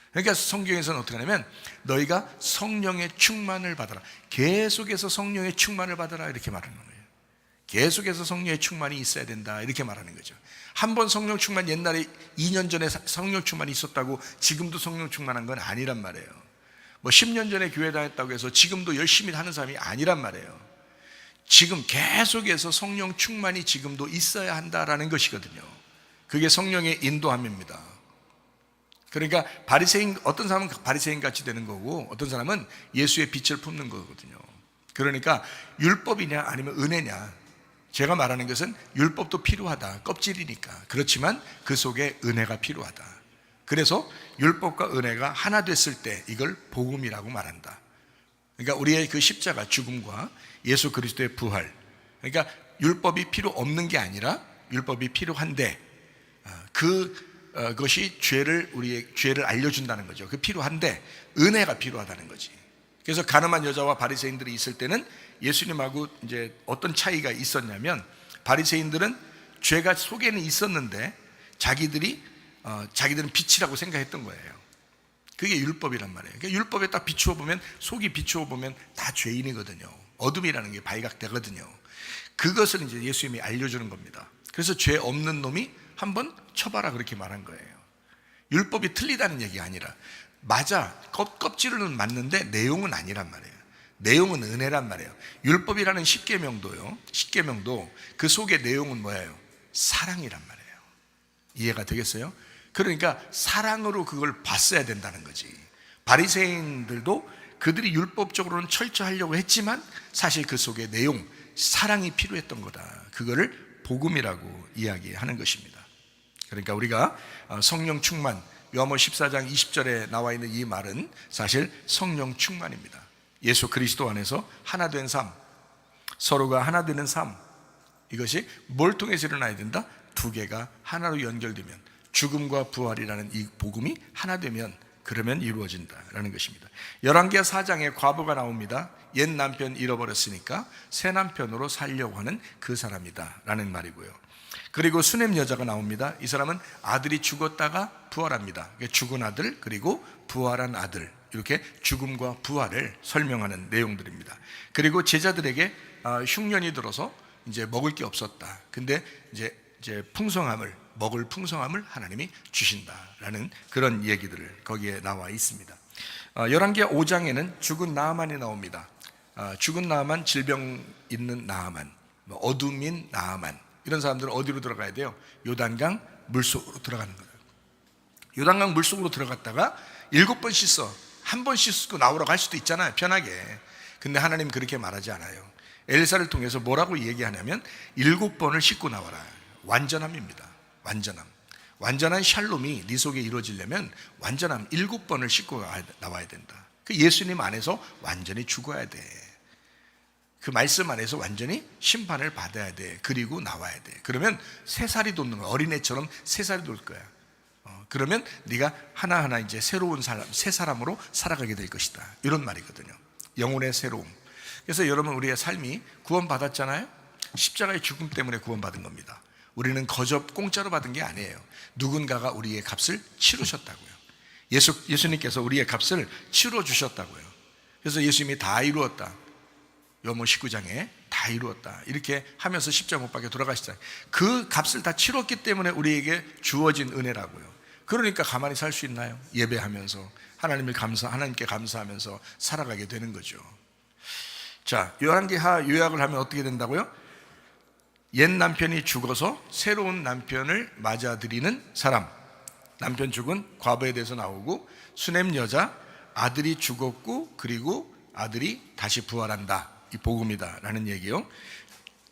그러니까 성경에서는 어떻게 하냐면 너희가 성령의 충만을 받아라, 계속해서 성령의 충만을 받아라, 이렇게 말하는 거예요. 계속해서 성령의 충만이 있어야 된다, 이렇게 말하는 거죠. 한 번 성령 충만, 옛날에 2년 전에 성령 충만이 있었다고 지금도 성령 충만한 건 아니란 말이에요. 뭐 10년 전에 교회 다녔다고 해서 지금도 열심히 하는 사람이 아니란 말이에요. 지금 계속해서 성령 충만이 지금도 있어야 한다라는 것이거든요. 그게 성령의 인도함입니다. 그러니까 어떤 사람은 바리새인 같이 되는 거고 어떤 사람은 예수의 빛을 품는 거거든요. 그러니까 율법이냐 아니면 은혜냐, 제가 말하는 것은 율법도 필요하다, 껍질이니까. 그렇지만 그 속에 은혜가 필요하다. 그래서 율법과 은혜가 하나 됐을 때 이걸 복음이라고 말한다. 그러니까 우리의 그 십자가 죽음과 예수 그리스도의 부활, 그러니까 율법이 필요 없는 게 아니라 율법이 필요한데 그것이 우리의 죄를 알려준다는 거죠. 그 필요한데 은혜가 필요하다는 거지. 그래서 가늠한 여자와 바리새인들이 있을 때는 예수님하고 이제 어떤 차이가 있었냐면, 바리새인들은 죄가 속에는 있었는데 자기들은 빛이라고 생각했던 거예요. 그게 율법이란 말이에요. 그러니까 율법에 딱 비추어 보면, 속이 비추어 보면 다 죄인이거든요. 어둠이라는 게 발각되거든요. 그것을 이제 예수님이 알려주는 겁니다. 그래서 죄 없는 놈이 한번 쳐봐라, 그렇게 말한 거예요. 율법이 틀리다는 얘기가 아니라, 맞아, 껍질은 맞는데 내용은 아니란 말이에요. 내용은 은혜란 말이에요. 율법이라는 십계명도 그 속의 내용은 뭐예요? 사랑이란 말이에요. 이해가 되겠어요? 그러니까 사랑으로 그걸 봤어야 된다는 거지. 바리새인들도 그들이 율법적으로는 철저하려고 했지만 사실 그 속의 내용, 사랑이 필요했던 거다. 그거를 복음이라고 이야기하는 것입니다. 그러니까 우리가 성령 충만, 요한복음 14장 20절에 나와 있는 이 말은 사실 성령 충만입니다. 예수 그리스도 안에서 하나 된 삶, 서로가 하나 되는 삶, 이것이 뭘 통해서 일어나야 된다? 두 개가 하나로 연결되면, 죽음과 부활이라는 이 복음이 하나 되면, 그러면 이루어진다라는 것입니다. 열왕기하 4장에 과부가 나옵니다. 옛 남편 잃어버렸으니까 새 남편으로 살려고 하는 그 사람이다 라는 말이고요. 그리고 수넴 여자가 나옵니다. 이 사람은 아들이 죽었다가 부활합니다. 죽은 아들 그리고 부활한 아들, 이렇게 죽음과 부활을 설명하는 내용들입니다. 그리고 제자들에게 흉년이 들어서 이제 먹을 게 없었다. 근데 이제 먹을 풍성함을 하나님이 주신다라는 그런 얘기들을 거기에 나와 있습니다. 열왕기하 5장에는 죽은 나아만이 나옵니다. 죽은 나아만, 질병 있는 나아만, 어둠인 나아만, 이런 사람들은 어디로 들어가야 돼요? 요단강 물속으로 들어가는 거예요. 요단강 물속으로 들어갔다가 7번 씻어. 한 번 씻고 나오라고 할 수도 있잖아요, 편하게. 근데 하나님 그렇게 말하지 않아요. 엘사를 통해서 뭐라고 얘기하냐면 7번을 씻고 나와라. 완전함입니다. 완전한 샬롬이 네 속에 이루어지려면 완전함 7번을 씻고 나와야 된다. 그 예수님 안에서 완전히 죽어야 돼. 그 말씀 안에서 완전히 심판을 받아야 돼. 그리고 나와야 돼. 그러면 새 살이 돋는 거야. 어린애처럼 새 살이 돋을 거야. 그러면 네가 하나하나 이제 새로운 사람, 새 사람으로 살아가게 될 것이다. 이런 말이거든요. 영혼의 새로움. 그래서 여러분, 우리의 삶이 구원받았잖아요. 십자가의 죽음 때문에 구원받은 겁니다. 우리는 거저 공짜로 받은 게 아니에요. 누군가가 우리의 값을 치르셨다고요. 예수님께서 우리의 값을 치러주셨다고요. 그래서 예수님이 다 이루었다, 요한복음 19장에 다 이루었다 이렇게 하면서 십자가 못 박혀 돌아가시잖아요. 그 값을 다 치렀기 때문에 우리에게 주어진 은혜라고요. 그러니까 가만히 살 수 있나요? 예배하면서 하나님께 감사하면서 살아가게 되는 거죠. 자, 열왕기하 요약을 하면 어떻게 된다고요? 옛 남편이 죽어서 새로운 남편을 맞아들이는 사람, 남편 죽은 과부에 대해서 나오고, 수냄 여자, 아들이 죽었고 그리고 아들이 다시 부활한다, 이 복음이다 라는 얘기요.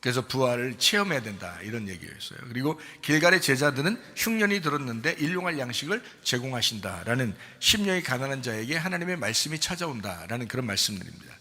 그래서 부활을 체험해야 된다, 이런 얘기였어요. 그리고 길갈의 제자들은 흉년이 들었는데 일용할 양식을 제공하신다라는, 심령이 가난한 자에게 하나님의 말씀이 찾아온다라는 그런 말씀들입니다.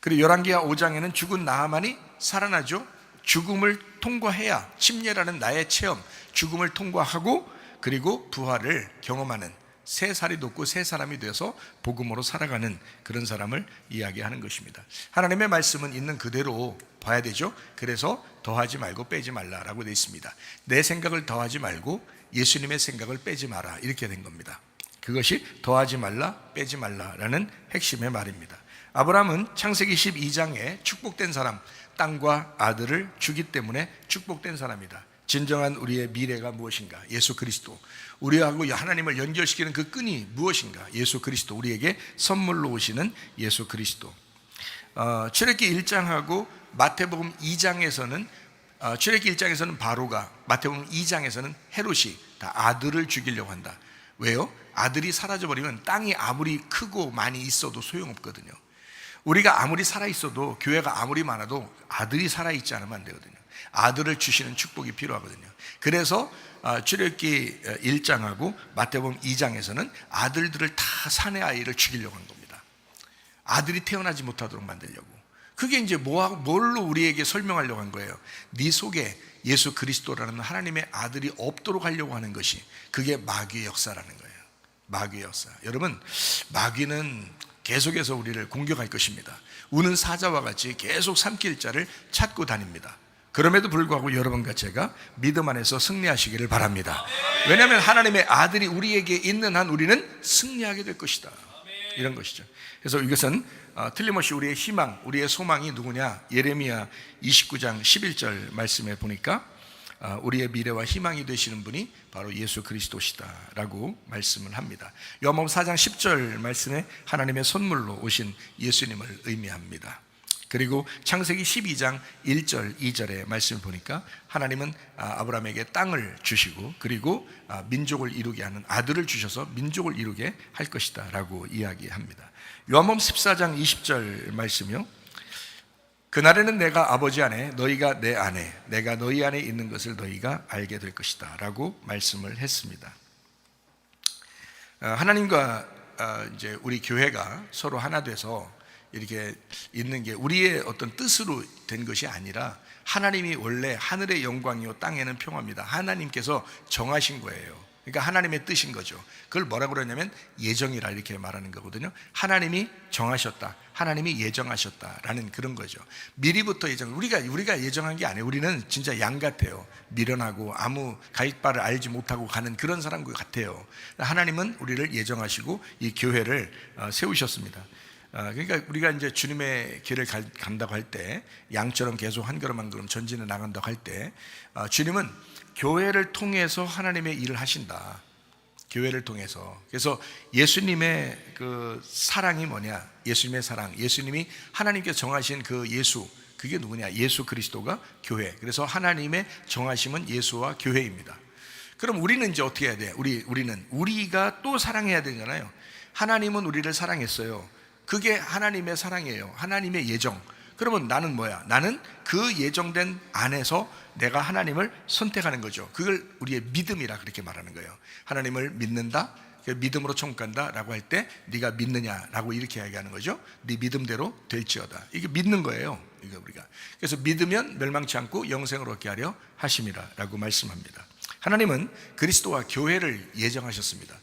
그리고 열왕기하 5장에는 죽은 나하만이 살아나죠. 죽음을 통과해야, 침례라는 나의 체험, 죽음을 통과하고 그리고 부활을 경험하는, 새 살이 돋고 새 사람이 되어서 복음으로 살아가는 그런 사람을 이야기하는 것입니다. 하나님의 말씀은 있는 그대로 봐야 되죠. 그래서 더하지 말고 빼지 말라라고 되어 있습니다. 내 생각을 더하지 말고 예수님의 생각을 빼지 마라, 이렇게 된 겁니다. 그것이 더하지 말라 빼지 말라라는 핵심의 말입니다. 아브라함은 창세기 12장에 축복된 사람, 땅과 아들을 주기 때문에 축복된 사람이다. 진정한 우리의 미래가 무엇인가? 예수 그리스도. 우리하고 하나님을 연결시키는 그 끈이 무엇인가? 예수 그리스도. 우리에게 선물로 오시는 예수 그리스도. 출애굽기 1장하고 마태복음 2장에서는, 출애굽기 1장에서는 바로가, 마태복음 2장에서는 헤롯이 다 아들을 죽이려고 한다. 왜요? 아들이 사라져버리면 땅이 아무리 크고 많이 있어도 소용없거든요. 우리가 아무리 살아있어도, 교회가 아무리 많아도 아들이 살아있지 않으면 안 되거든요. 아들을 주시는 축복이 필요하거든요. 그래서 출애굽기 1장하고 마태복음 2장에서는 아들들을 다 사내 아이를 죽이려고 한 겁니다. 아들이 태어나지 못하도록 만들려고. 그게 이제 뭘로 우리에게 설명하려고 한 거예요? 네 속에 예수 그리스도라는 하나님의 아들이 없도록 하려고 하는 것이, 그게 마귀의 역사라는 거예요. 마귀의 역사. 여러분, 마귀는 계속해서 우리를 공격할 것입니다. 우는 사자와 같이 계속 삼킬 자를 찾고 다닙니다. 그럼에도 불구하고 여러분과 제가 믿음 안에서 승리하시기를 바랍니다. 왜냐하면 하나님의 아들이 우리에게 있는 한 우리는 승리하게 될 것이다, 이런 것이죠. 그래서 이것은 틀림없이 우리의 희망, 우리의 소망이 누구냐? 예레미야 29장 11절 말씀에 보니까 우리의 미래와 희망이 되시는 분이 바로 예수 그리스도시다 라고 말씀을 합니다. 요한복음 4장 10절 말씀에 하나님의 선물로 오신 예수님을 의미합니다. 그리고 창세기 12장 1절 2절의 말씀을 보니까 하나님은 아브라함에게 땅을 주시고 그리고 민족을 이루게 하는 아들을 주셔서 민족을 이루게 할 것이다 라고 이야기합니다. 요한복음 14장 20절 말씀이요, 그날에는 내가 아버지 안에, 너희가 내 안에, 내가 너희 안에 있는 것을 너희가 알게 될 것이다 라고 말씀을 했습니다. 하나님과 이제 우리 교회가 서로 하나 돼서 이렇게 있는 게 우리의 어떤 뜻으로 된 것이 아니라, 하나님이 원래 하늘의 영광이요 땅에는 평화입니다. 하나님께서 정하신 거예요. 그러니까 하나님의 뜻인 거죠. 그걸 뭐라고 그러냐면 예정이라 이렇게 말하는 거거든요. 하나님이 정하셨다, 하나님이 예정하셨다라는 그런 거죠. 미리부터 예정. 우리가 예정한 게 아니에요. 우리는 진짜 양 같아요. 미련하고 아무 갈 바를 알지 못하고 가는 그런 사람 같아요. 하나님은 우리를 예정하시고 이 교회를 세우셨습니다. 그러니까 우리가 이제 주님의 길을 간다고 할 때, 양처럼 계속 한 걸음 한 걸음 전진해 나간다고 할 때, 주님은 교회를 통해서 하나님의 일을 하신다. 교회를 통해서. 그래서 예수님의 그 사랑이 뭐냐? 예수님의 사랑, 예수님이 하나님께서 정하신 그 예수, 그게 누구냐? 예수 그리스도가 교회. 그래서 하나님의 정하심은 예수와 교회입니다. 그럼 우리는 이제 어떻게 해야 돼? 우리가 또 사랑해야 되잖아요. 하나님은 우리를 사랑했어요. 그게 하나님의 사랑이에요. 하나님의 예정. 그러면 나는 뭐야? 나는 그 예정된 안에서 내가 하나님을 선택하는 거죠. 그걸 우리의 믿음이라 그렇게 말하는 거예요. 하나님을 믿는다, 믿음으로 천국간다 라고 할 때 네가 믿느냐라고 이렇게 이야기하는 거죠. 네 믿음대로 될지어다. 이게 믿는 거예요. 이거 우리가. 그래서 믿으면 멸망치 않고 영생을 얻게 하려 하심이라 라고 말씀합니다. 하나님은 그리스도와 교회를 예정하셨습니다.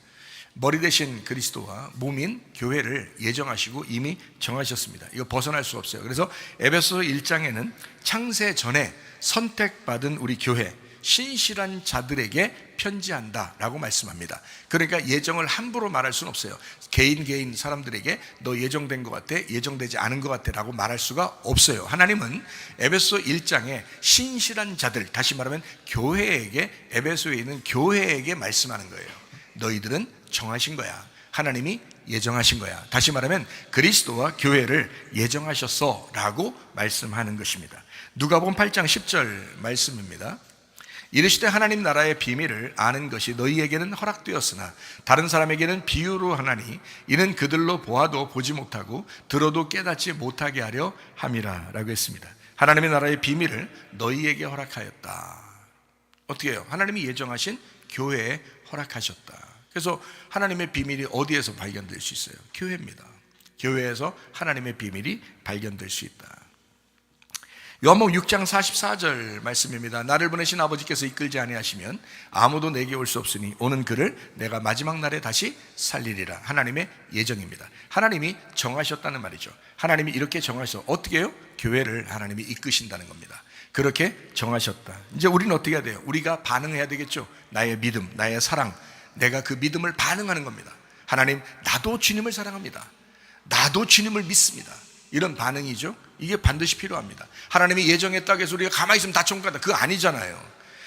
머리 대신 그리스도와 몸인 교회를 예정하시고 이미 정하셨습니다. 이거 벗어날 수 없어요. 그래서 에베소서 1장에는 창세 전에 선택받은 우리 교회, 신실한 자들에게 편지한다 라고 말씀합니다. 그러니까 예정을 함부로 말할 수는 없어요. 개인 사람들에게 너 예정된 것 같아, 예정되지 않은 것 같아 라고 말할 수가 없어요. 하나님은 에베소 1장에 신실한 자들, 다시 말하면 교회에게, 에베소에 있는 교회에게 말씀하는 거예요. 너희들은 정하신 거야. 하나님이 예정하신 거야. 다시 말하면 그리스도와 교회를 예정하셨어 라고 말씀하는 것입니다. 누가복음 8장 10절 말씀입니다. 이르시되 하나님 나라의 비밀을 아는 것이 너희에게는 허락되었으나 다른 사람에게는 비유로 하나니 이는 그들로 보아도 보지 못하고 들어도 깨닫지 못하게 하려 함이라 라고 했습니다. 하나님의 나라의 비밀을 너희에게 허락하였다. 어떻게 해요? 하나님이 예정하신 교회에 허락하셨다. 그래서 하나님의 비밀이 어디에서 발견될 수 있어요? 교회입니다. 교회에서 하나님의 비밀이 발견될 수 있다. 요한복음 6장 44절 말씀입니다. 나를 보내신 아버지께서 이끌지 아니하시면 아무도 내게 올 수 없으니 오는 그를 내가 마지막 날에 다시 살리리라. 하나님의 예정입니다. 하나님이 정하셨다는 말이죠. 하나님이 이렇게 정하셔서 어떻게 해요? 교회를 하나님이 이끄신다는 겁니다. 그렇게 정하셨다. 이제 우리는 어떻게 해야 돼요? 우리가 반응해야 되겠죠. 나의 믿음, 나의 사랑, 내가 그 믿음을 반응하는 겁니다. 하나님, 나도 주님을 사랑합니다. 나도 주님을 믿습니다. 이런 반응이죠. 이게 반드시 필요합니다. 하나님이 예정했다고 해서 우리가 가만히 있으면 다 천국 간다. 그거 아니잖아요.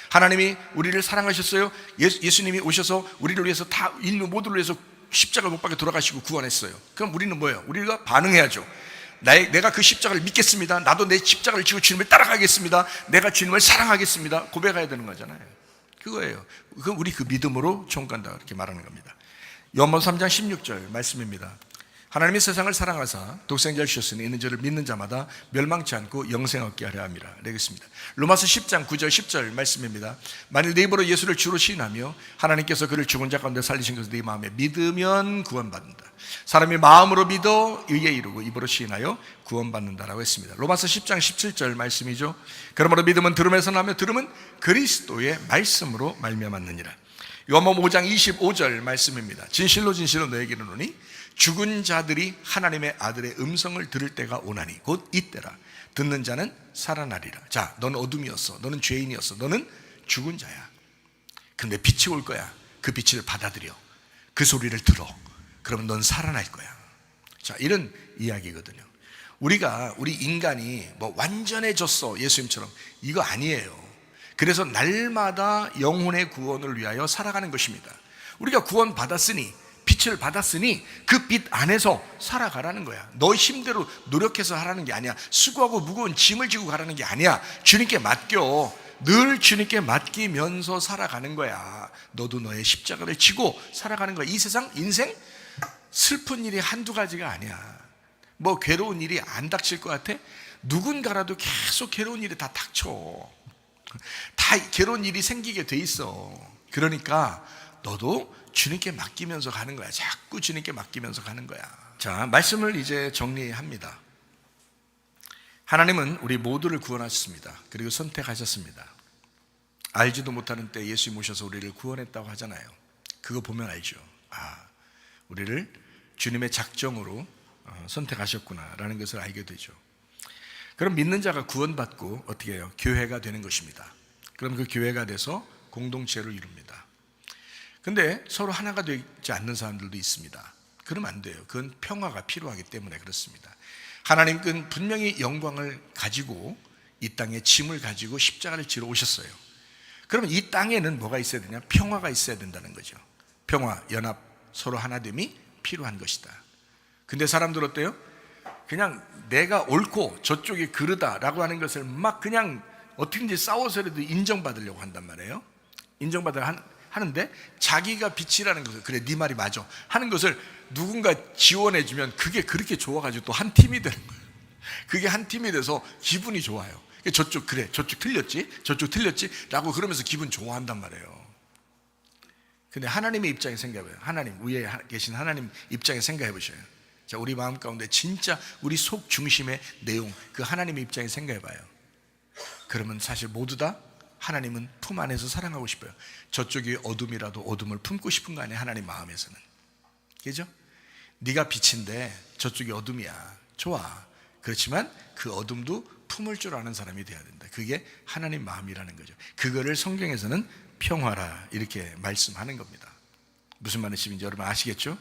하나님이 우리를 사랑하셨어요. 예수님이 오셔서 우리를 위해서 다 인류 모두를 위해서 십자가 못 박혀 돌아가시고 구원했어요. 그럼 우리는 뭐예요? 우리가 반응해야죠. 내가 그 십자가를 믿겠습니다. 나도 내 십자가를 지고 주님을 따라가겠습니다. 내가 주님을 사랑하겠습니다. 고백해야 되는 거잖아요. 그거예요. 우리 그 믿음으로 천국 간다 이렇게 말하는 겁니다. 요한복음 3장 16절 말씀입니다. 하나님이 세상을 사랑하사 독생자를 주셨으니 이는 저를 믿는 자마다 멸망치 않고 영생 얻게 하려 함이라. 되겠습니다. 로마서 10장 9절 10절 말씀입니다. 만일 네 입으로 예수를 주로 시인하며 하나님께서 그를 죽은 자 가운데 살리신 것을 네 마음에 믿으면 구원받는다. 사람이 마음으로 믿어 의에 이르고 입으로 시인하여 구원받는다라고 했습니다. 로마서 10장 17절 말씀이죠. 그러므로 믿음은 들음에서 나며 들음은 그리스도의 말씀으로 말미암았느니라. 요한복음 5장 25절 말씀입니다. 진실로 너에게 이르노니 죽은 자들이 하나님의 아들의 음성을 들을 때가 오나니 곧 이때라. 듣는 자는 살아나리라. 자, 너는 어둠이었어. 너는 죄인이었어. 너는 죽은 자야. 그런데 빛이 올 거야. 그 빛을 받아들여. 그 소리를 들어. 그러면 넌 살아날 거야. 자, 이런 이야기거든요. 우리 인간이 뭐 완전해졌어 예수님처럼 이거 아니에요. 그래서 날마다 영혼의 구원을 위하여 살아가는 것입니다. 우리가 구원 받았으니, 빛을 받았으니 그 빛 안에서 살아가라는 거야. 너 힘대로 노력해서 하라는 게 아니야. 수고하고 무거운 짐을 지고 가라는 게 아니야. 주님께 맡겨. 늘 주님께 맡기면서 살아가는 거야. 너도 너의 십자가를 지고 살아가는 거야. 이 세상 인생 슬픈 일이 한두 가지가 아니야. 뭐 괴로운 일이 안 닥칠 것 같아? 누군가라도 계속 괴로운 일이 다 닥쳐. 다 괴로운 일이 생기게 돼 있어. 그러니까 너도 주님께 맡기면서 가는 거야. 자꾸 주님께 맡기면서 가는 거야. 자, 말씀을 이제 정리합니다. 하나님은 우리 모두를 구원하셨습니다. 그리고 선택하셨습니다. 알지도 못하는 때 예수님 오셔서 우리를 구원했다고 하잖아요. 그거 보면 알죠. 우리를 주님의 작정으로 선택하셨구나라는 것을 알게 되죠. 그럼 믿는 자가 구원받고 어떻게 해요? 교회가 되는 것입니다. 그럼 그 교회가 돼서 공동체를 이룹니다. 근데 서로 하나가 되지 않는 사람들도 있습니다. 그러면 안 돼요. 그건 평화가 필요하기 때문에 그렇습니다. 하나님은 분명히 영광을 가지고 이 땅에 짐을 가지고 십자가를 지러 오셨어요. 그러면 이 땅에는 뭐가 있어야 되냐? 평화가 있어야 된다는 거죠. 평화, 연합, 서로 하나됨이 필요한 것이다. 근데 사람들 어때요? 그냥 내가 옳고 저쪽이 그르다라고 하는 것을 막 그냥 어떻게든지 싸워서라도 인정받으려고 한단 말이에요. 하는데 자기가 빛이라는 것을, 그래 네 말이 맞아 하는 것을 누군가 지원해주면 그게 그렇게 좋아가지고 또 한 팀이 되는 거예요. 그게 한 팀이 돼서 기분이 좋아요. 저쪽 그래, 저쪽 틀렸지 라고 그러면서 기분 좋아한단 말이에요. 근데 하나님의 입장에 생각해봐요. 하나님, 위에 계신 하나님 입장에 생각해 보셔요. 자, 우리 마음 가운데 진짜 우리 속 중심의 내용, 그 하나님의 입장에 생각해 봐요. 그러면 사실 모두 다 하나님은 품 안에서 사랑하고 싶어요. 저쪽이 어둠이라도 어둠을 품고 싶은 거 아니에요? 하나님 마음에서는. 그죠? 네가 빛인데 저쪽이 어둠이야. 좋아. 그렇지만 그 어둠도 품을 줄 아는 사람이 돼야 된다. 그게 하나님 마음이라는 거죠. 그거를 성경에서는 평화라 이렇게 말씀하는 겁니다. 무슨 말씀인지 여러분 아시겠죠?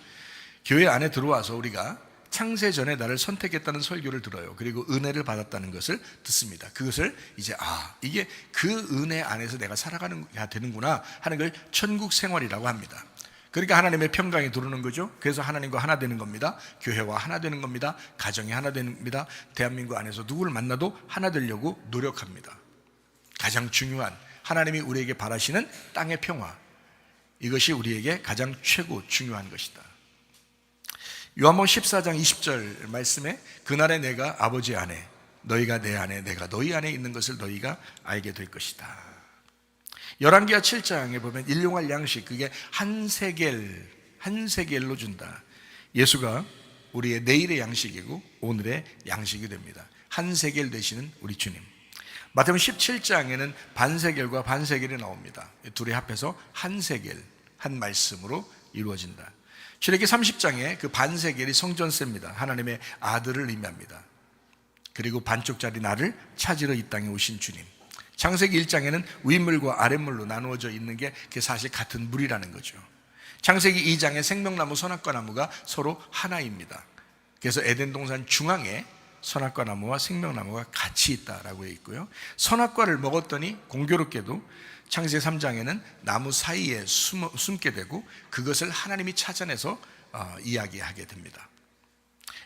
교회 안에 들어와서 우리가 창세전에 나를 선택했다는 설교를 들어요. 그리고 은혜를 받았다는 것을 듣습니다. 그것을 이제 이게 그 은혜 안에서 내가 살아가야 되는구나 하는 걸 천국 생활이라고 합니다. 그러니까 하나님의 평강이 들어오는 거죠. 그래서 하나님과 하나 되는 겁니다. 교회와 하나 되는 겁니다. 가정이 하나 됩니다. 대한민국 안에서 누구를 만나도 하나 되려고 노력합니다. 가장 중요한 하나님이 우리에게 바라시는 땅의 평화, 이것이 우리에게 가장 최고 중요한 것이다. 요한복음 14장 20절 말씀에 그날에 내가 아버지 안에 너희가 내 안에 내가 너희 안에 있는 것을 너희가 알게 될 것이다. 열왕기하 7장에 보면 일용할 양식, 그게 한 세겔로 준다. 예수가 우리의 내일의 양식이고 오늘의 양식이 됩니다. 한 세겔 되시는 우리 주님. 마태복음 17장에는 반세겔과 반세겔이 나옵니다. 둘이 합해서 한 세겔, 한 말씀으로 이루어진다. 출애굽기 30장에 그 반세겔이 성전세입니다. 하나님의 아들을 의미합니다. 그리고 반쪽짜리 나를 찾으러 이 땅에 오신 주님. 창세기 1장에는 윗물과 아랫물로 나누어져 있는 게 사실 같은 물이라는 거죠. 창세기 2장에 생명나무 선악과 나무가 서로 하나입니다. 그래서 에덴 동산 중앙에 선악과 나무와 생명나무가 같이 있다라고 있고요. 선악과를 먹었더니 공교롭게도 창세기 3장에는 나무 사이에 숨게 되고 그것을 하나님이 찾아내서 이야기하게 됩니다.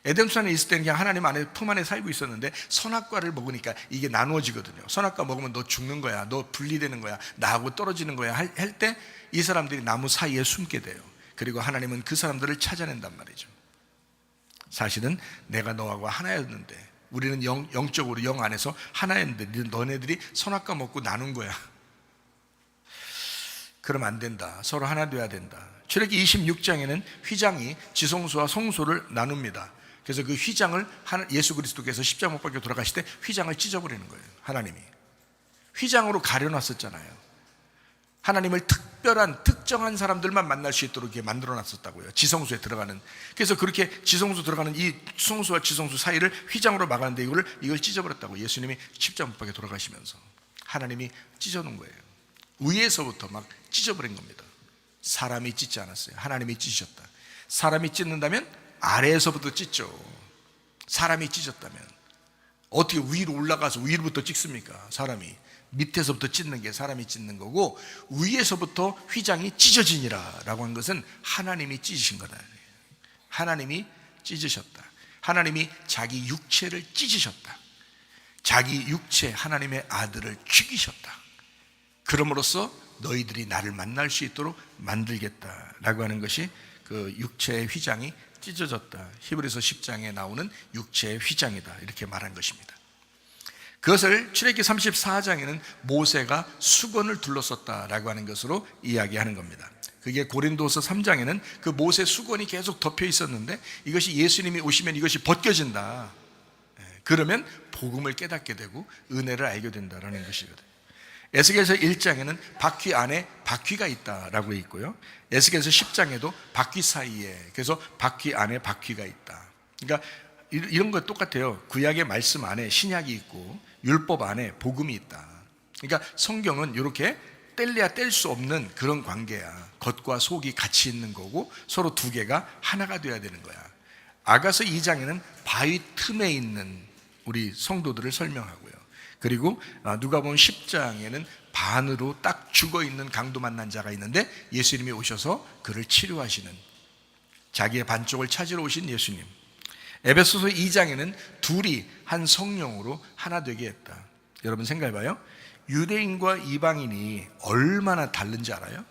에덴산에 있을 때는 그냥 하나님 안에 품 안에 살고 있었는데 선악과를 먹으니까 이게 나누어지거든요. 선악과 먹으면 너 죽는 거야, 너 분리되는 거야, 나하고 떨어지는 거야 할 때 이 사람들이 나무 사이에 숨게 돼요. 그리고 하나님은 그 사람들을 찾아낸단 말이죠. 사실은 내가 너하고 하나였는데, 우리는 영적으로 영 안에서 하나였는데 너네들이 선악과 먹고 나눈 거야. 그러면 안 된다. 서로 하나 돼야 된다. 출애굽기 26장에는 휘장이 지성소와 성소를 나눕니다. 그래서 그 휘장을 예수 그리스도께서 십자가 못 박혀 돌아가실 때 휘장을 찢어버리는 거예요. 하나님이 휘장으로 가려놨었잖아요. 하나님을 특정한 사람들만 만날 수 있도록 이렇게 만들어놨었다고요. 지성소에 들어가는. 그래서 그렇게 지성소 들어가는 이 성소와 지성소 사이를 휘장으로 막았는데 이걸 찢어버렸다고. 예수님이 십자가 못 박혀 돌아가시면서 하나님이 찢어놓은 거예요. 위에서부터 막 찢어버린 겁니다. 사람이 찢지 않았어요. 하나님이 찢으셨다. 사람이 찢는다면 아래에서부터 찢죠. 사람이 찢었다면 어떻게 위로 올라가서 위로부터 찢습니까? 사람이 밑에서부터 찢는 게 사람이 찢는 거고, 위에서부터 휘장이 찢어지니라 라고 한 것은 하나님이 찢으신 거다. 하나님이 찢으셨다. 하나님이 자기 육체를 찢으셨다. 자기 육체 하나님의 아들을 죽이셨다. 그럼으로써 너희들이 나를 만날 수 있도록 만들겠다라고 하는 것이 그 육체의 휘장이 찢어졌다. 히브리서 10장에 나오는 육체의 휘장이다, 이렇게 말한 것입니다. 그것을 출애굽기 34장에는 모세가 수건을 둘러섰다라고 하는 것으로 이야기하는 겁니다. 그게 고린도서 3장에는 그 모세 수건이 계속 덮여 있었는데 이것이 예수님이 오시면 이것이 벗겨진다. 그러면 복음을 깨닫게 되고 은혜를 알게 된다라는 것이거든요. 에스겔서 1장에는 바퀴 안에 바퀴가 있다라고 있고요. 에스겔서 10장에도 바퀴 사이에, 그래서 바퀴 안에 바퀴가 있다. 그러니까 이런 거 똑같아요. 구약의 말씀 안에 신약이 있고 율법 안에 복음이 있다. 그러니까 성경은 이렇게 뗄래야 뗄 수 없는 그런 관계야. 겉과 속이 같이 있는 거고 서로 두 개가 하나가 돼야 되는 거야. 아가서 2장에는 바위 틈에 있는 우리 성도들을 설명하고요. 그리고 누가복음 10장에는 반으로 딱 죽어있는 강도 만난 자가 있는데 예수님이 오셔서 그를 치료하시는, 자기의 반쪽을 찾으러 오신 예수님. 에베소서 2장에는 둘이 한 성령으로 하나 되게 했다. 여러분 생각해봐요. 유대인과 이방인이 얼마나 다른지 알아요?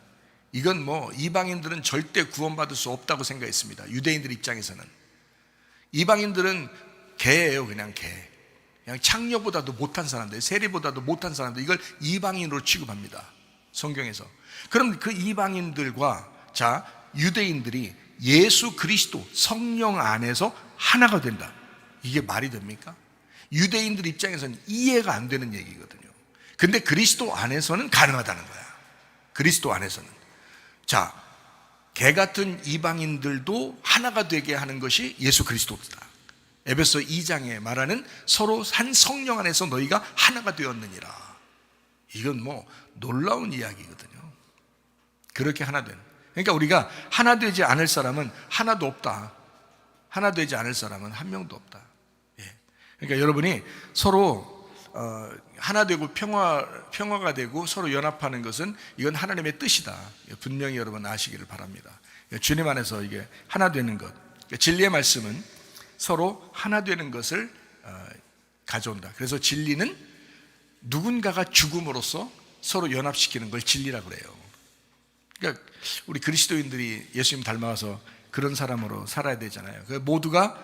이건 이방인들은 절대 구원받을 수 없다고 생각했습니다. 유대인들 입장에서는. 이방인들은 개예요. 그냥 개. 그냥 창녀보다도 못한 사람들, 세리보다도 못한 사람들, 이걸 이방인으로 취급합니다. 성경에서. 그럼 그 이방인들과 유대인들이 예수 그리스도 성령 안에서 하나가 된다. 이게 말이 됩니까? 유대인들 입장에서는 이해가 안 되는 얘기거든요. 근데 그리스도 안에서는 가능하다는 거야. 그리스도 안에서는. 개 같은 이방인들도 하나가 되게 하는 것이 예수 그리스도다. 에베소 2장에 말하는 서로 한 성령 안에서 너희가 하나가 되었느니라. 이건 뭐 놀라운 이야기거든요. 그렇게 하나 되는. 그러니까 우리가 하나 되지 않을 사람은 하나도 없다. 하나 되지 않을 사람은 한 명도 없다. 그러니까 여러분이 서로 하나 되고 평화가 되고 서로 연합하는 것은 이건 하나님의 뜻이다. 분명히 여러분 아시기를 바랍니다. 주님 안에서 이게 하나 되는 것, 진리의 말씀은 서로 하나 되는 것을 가져온다. 그래서 진리는 누군가가 죽음으로써 서로 연합시키는 걸 진리라고 그래요. 그러니까 우리 그리스도인들이 예수님 닮아서 그런 사람으로 살아야 되잖아요. 모두가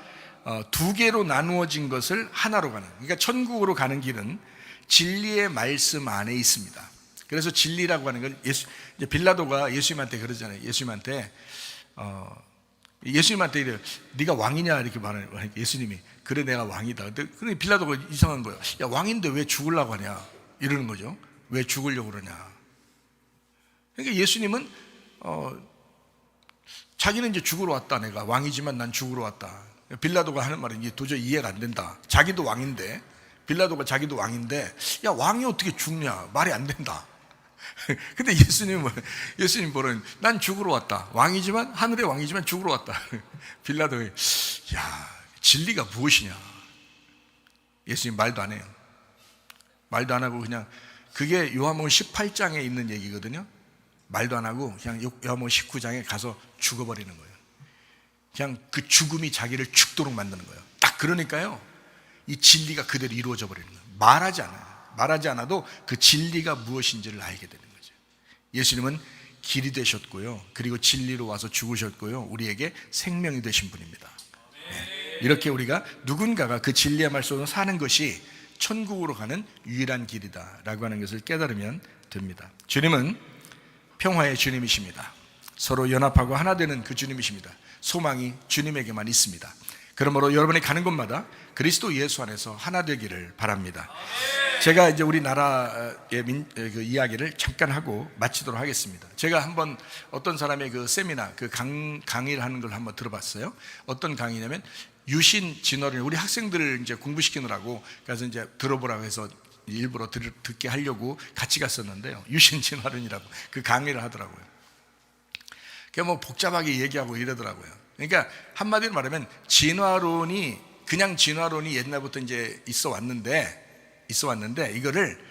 두 개로 나누어진 것을 하나로 가는, 그러니까 천국으로 가는 길은 진리의 말씀 안에 있습니다. 그래서 진리라고 하는 건 이제 빌라도가 예수님한테 그러잖아요. 예수님한테 이래, 네가 왕이냐 이렇게 말하니까 예수님이 그래 내가 왕이다. 근데 빌라도가 이상한 거예요. 야, 왕인데 왜 죽으려고 하냐 이러는 거죠. 왜 죽으려고 그러냐. 그러니까 예수님은 자기는 이제 죽으러 왔다. 내가 왕이지만 난 죽으러 왔다. 빌라도가 하는 말은 이게 도저히 이해가 안 된다. 자기도 왕인데, 빌라도가 자기도 왕인데, 야, 왕이 어떻게 죽냐? 말이 안 된다. 근데 예수님 보는, 난 죽으러 왔다. 왕이지만, 하늘의 왕이지만 죽으러 왔다. 빌라도가, 야, 진리가 무엇이냐? 예수님 말도 안 해요. 말도 안 하고 그냥, 그게 요한복음 18장에 있는 얘기거든요. 말도 안 하고 그냥 요한복음 19장에 가서 죽어버리는 거예요. 그냥 그 죽음이 자기를 죽도록 만드는 거예요. 딱 그러니까요, 이 진리가 그대로 이루어져 버리는 거예요. 말하지 않아요. 말하지 않아도 그 진리가 무엇인지를 알게 되는 거죠. 예수님은 길이 되셨고요, 그리고 진리로 와서 죽으셨고요, 우리에게 생명이 되신 분입니다. 이렇게 우리가 누군가가 그 진리의 말씀으로 사는 것이 천국으로 가는 유일한 길이다라고 하는 것을 깨달으면 됩니다. 주님은 평화의 주님이십니다. 서로 연합하고 하나 되는 그 주님이십니다. 소망이 주님에게만 있습니다. 그러므로 여러분이 가는 곳마다 그리스도 예수 안에서 하나 되기를 바랍니다. 제가 이제 우리나라의 그 이야기를 잠깐 하고 마치도록 하겠습니다. 제가 한번 어떤 사람의 그 세미나, 그 강의를 하는 걸 한번 들어봤어요. 어떤 강의냐면 유신 진화론, 우리 학생들을 이제 공부시키느라고 그래서 이제 들어보라고 해서 일부러 듣게 하려고 같이 갔었는데요. 유신 진화론이라고 그 강의를 하더라고요. 그게 뭐 복잡하게 얘기하고 이러더라고요. 그러니까 한마디로 말하면 그냥 진화론이 옛날부터 이제 있어 왔는데 이거를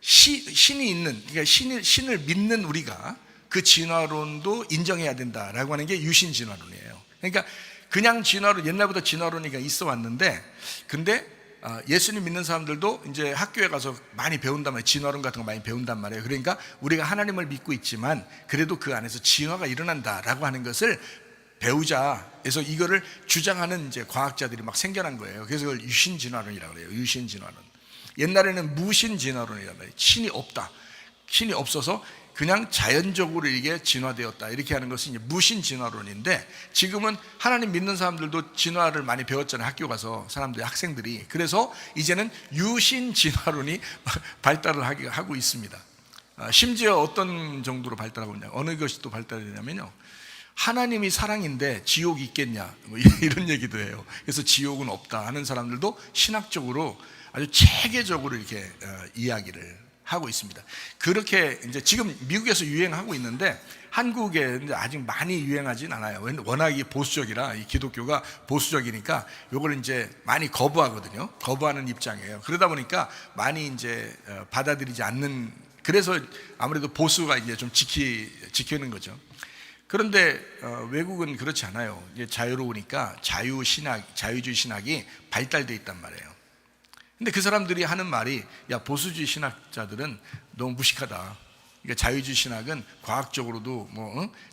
신이 있는, 그러니까 신을 믿는 우리가 그 진화론도 인정해야 된다라고 하는 게 유신 진화론이에요. 그러니까 그냥 진화론, 옛날부터 진화론이 있어 왔는데, 근데 예수님 믿는 사람들도 이제 학교에 가서 많이 배운단 말이에요. 진화론 같은 거 많이 배운단 말이에요. 그러니까 우리가 하나님을 믿고 있지만 그래도 그 안에서 진화가 일어난다라고 하는 것을 배우자 해서 이거를 주장하는 이제 과학자들이 막 생겨난 거예요. 그래서 그걸 유신진화론이라고 그래요. 유신진화론. 옛날에는 무신진화론이라고 해요. 신이 없다. 신이 없어서 그냥 자연적으로 이게 진화되었다, 이렇게 하는 것이 이제 무신진화론인데, 지금은 하나님 믿는 사람들도 진화를 많이 배웠잖아요. 학교 가서 사람들이, 학생들이. 그래서 이제는 유신진화론이 발달을 하고 있습니다. 심지어 어떤 정도로 발달하고 있냐, 어느 것이 또 발달되냐면요, 하나님이 사랑인데 지옥이 있겠냐, 뭐 이런 얘기도 해요. 그래서 지옥은 없다 하는 사람들도 신학적으로 아주 체계적으로 이렇게 이야기를 하고 있습니다. 그렇게 이제 지금 미국에서 유행하고 있는데 한국에 아직 많이 유행하진 않아요. 워낙 보수적이라, 이 기독교가 보수적이니까 요걸 이제 많이 거부하거든요. 거부하는 입장이에요. 그러다 보니까 많이 이제 받아들이지 않는, 그래서 아무래도 보수가 이제 좀 지키는 거죠. 그런데 외국은 그렇지 않아요. 이제 자유로우니까 자유주의 신학이 발달돼 있단 말이에요. 근데 그 사람들이 하는 말이, 야, 보수주의 신학자들은 너무 무식하다. 그러니까 자유주의 신학은 과학적으로도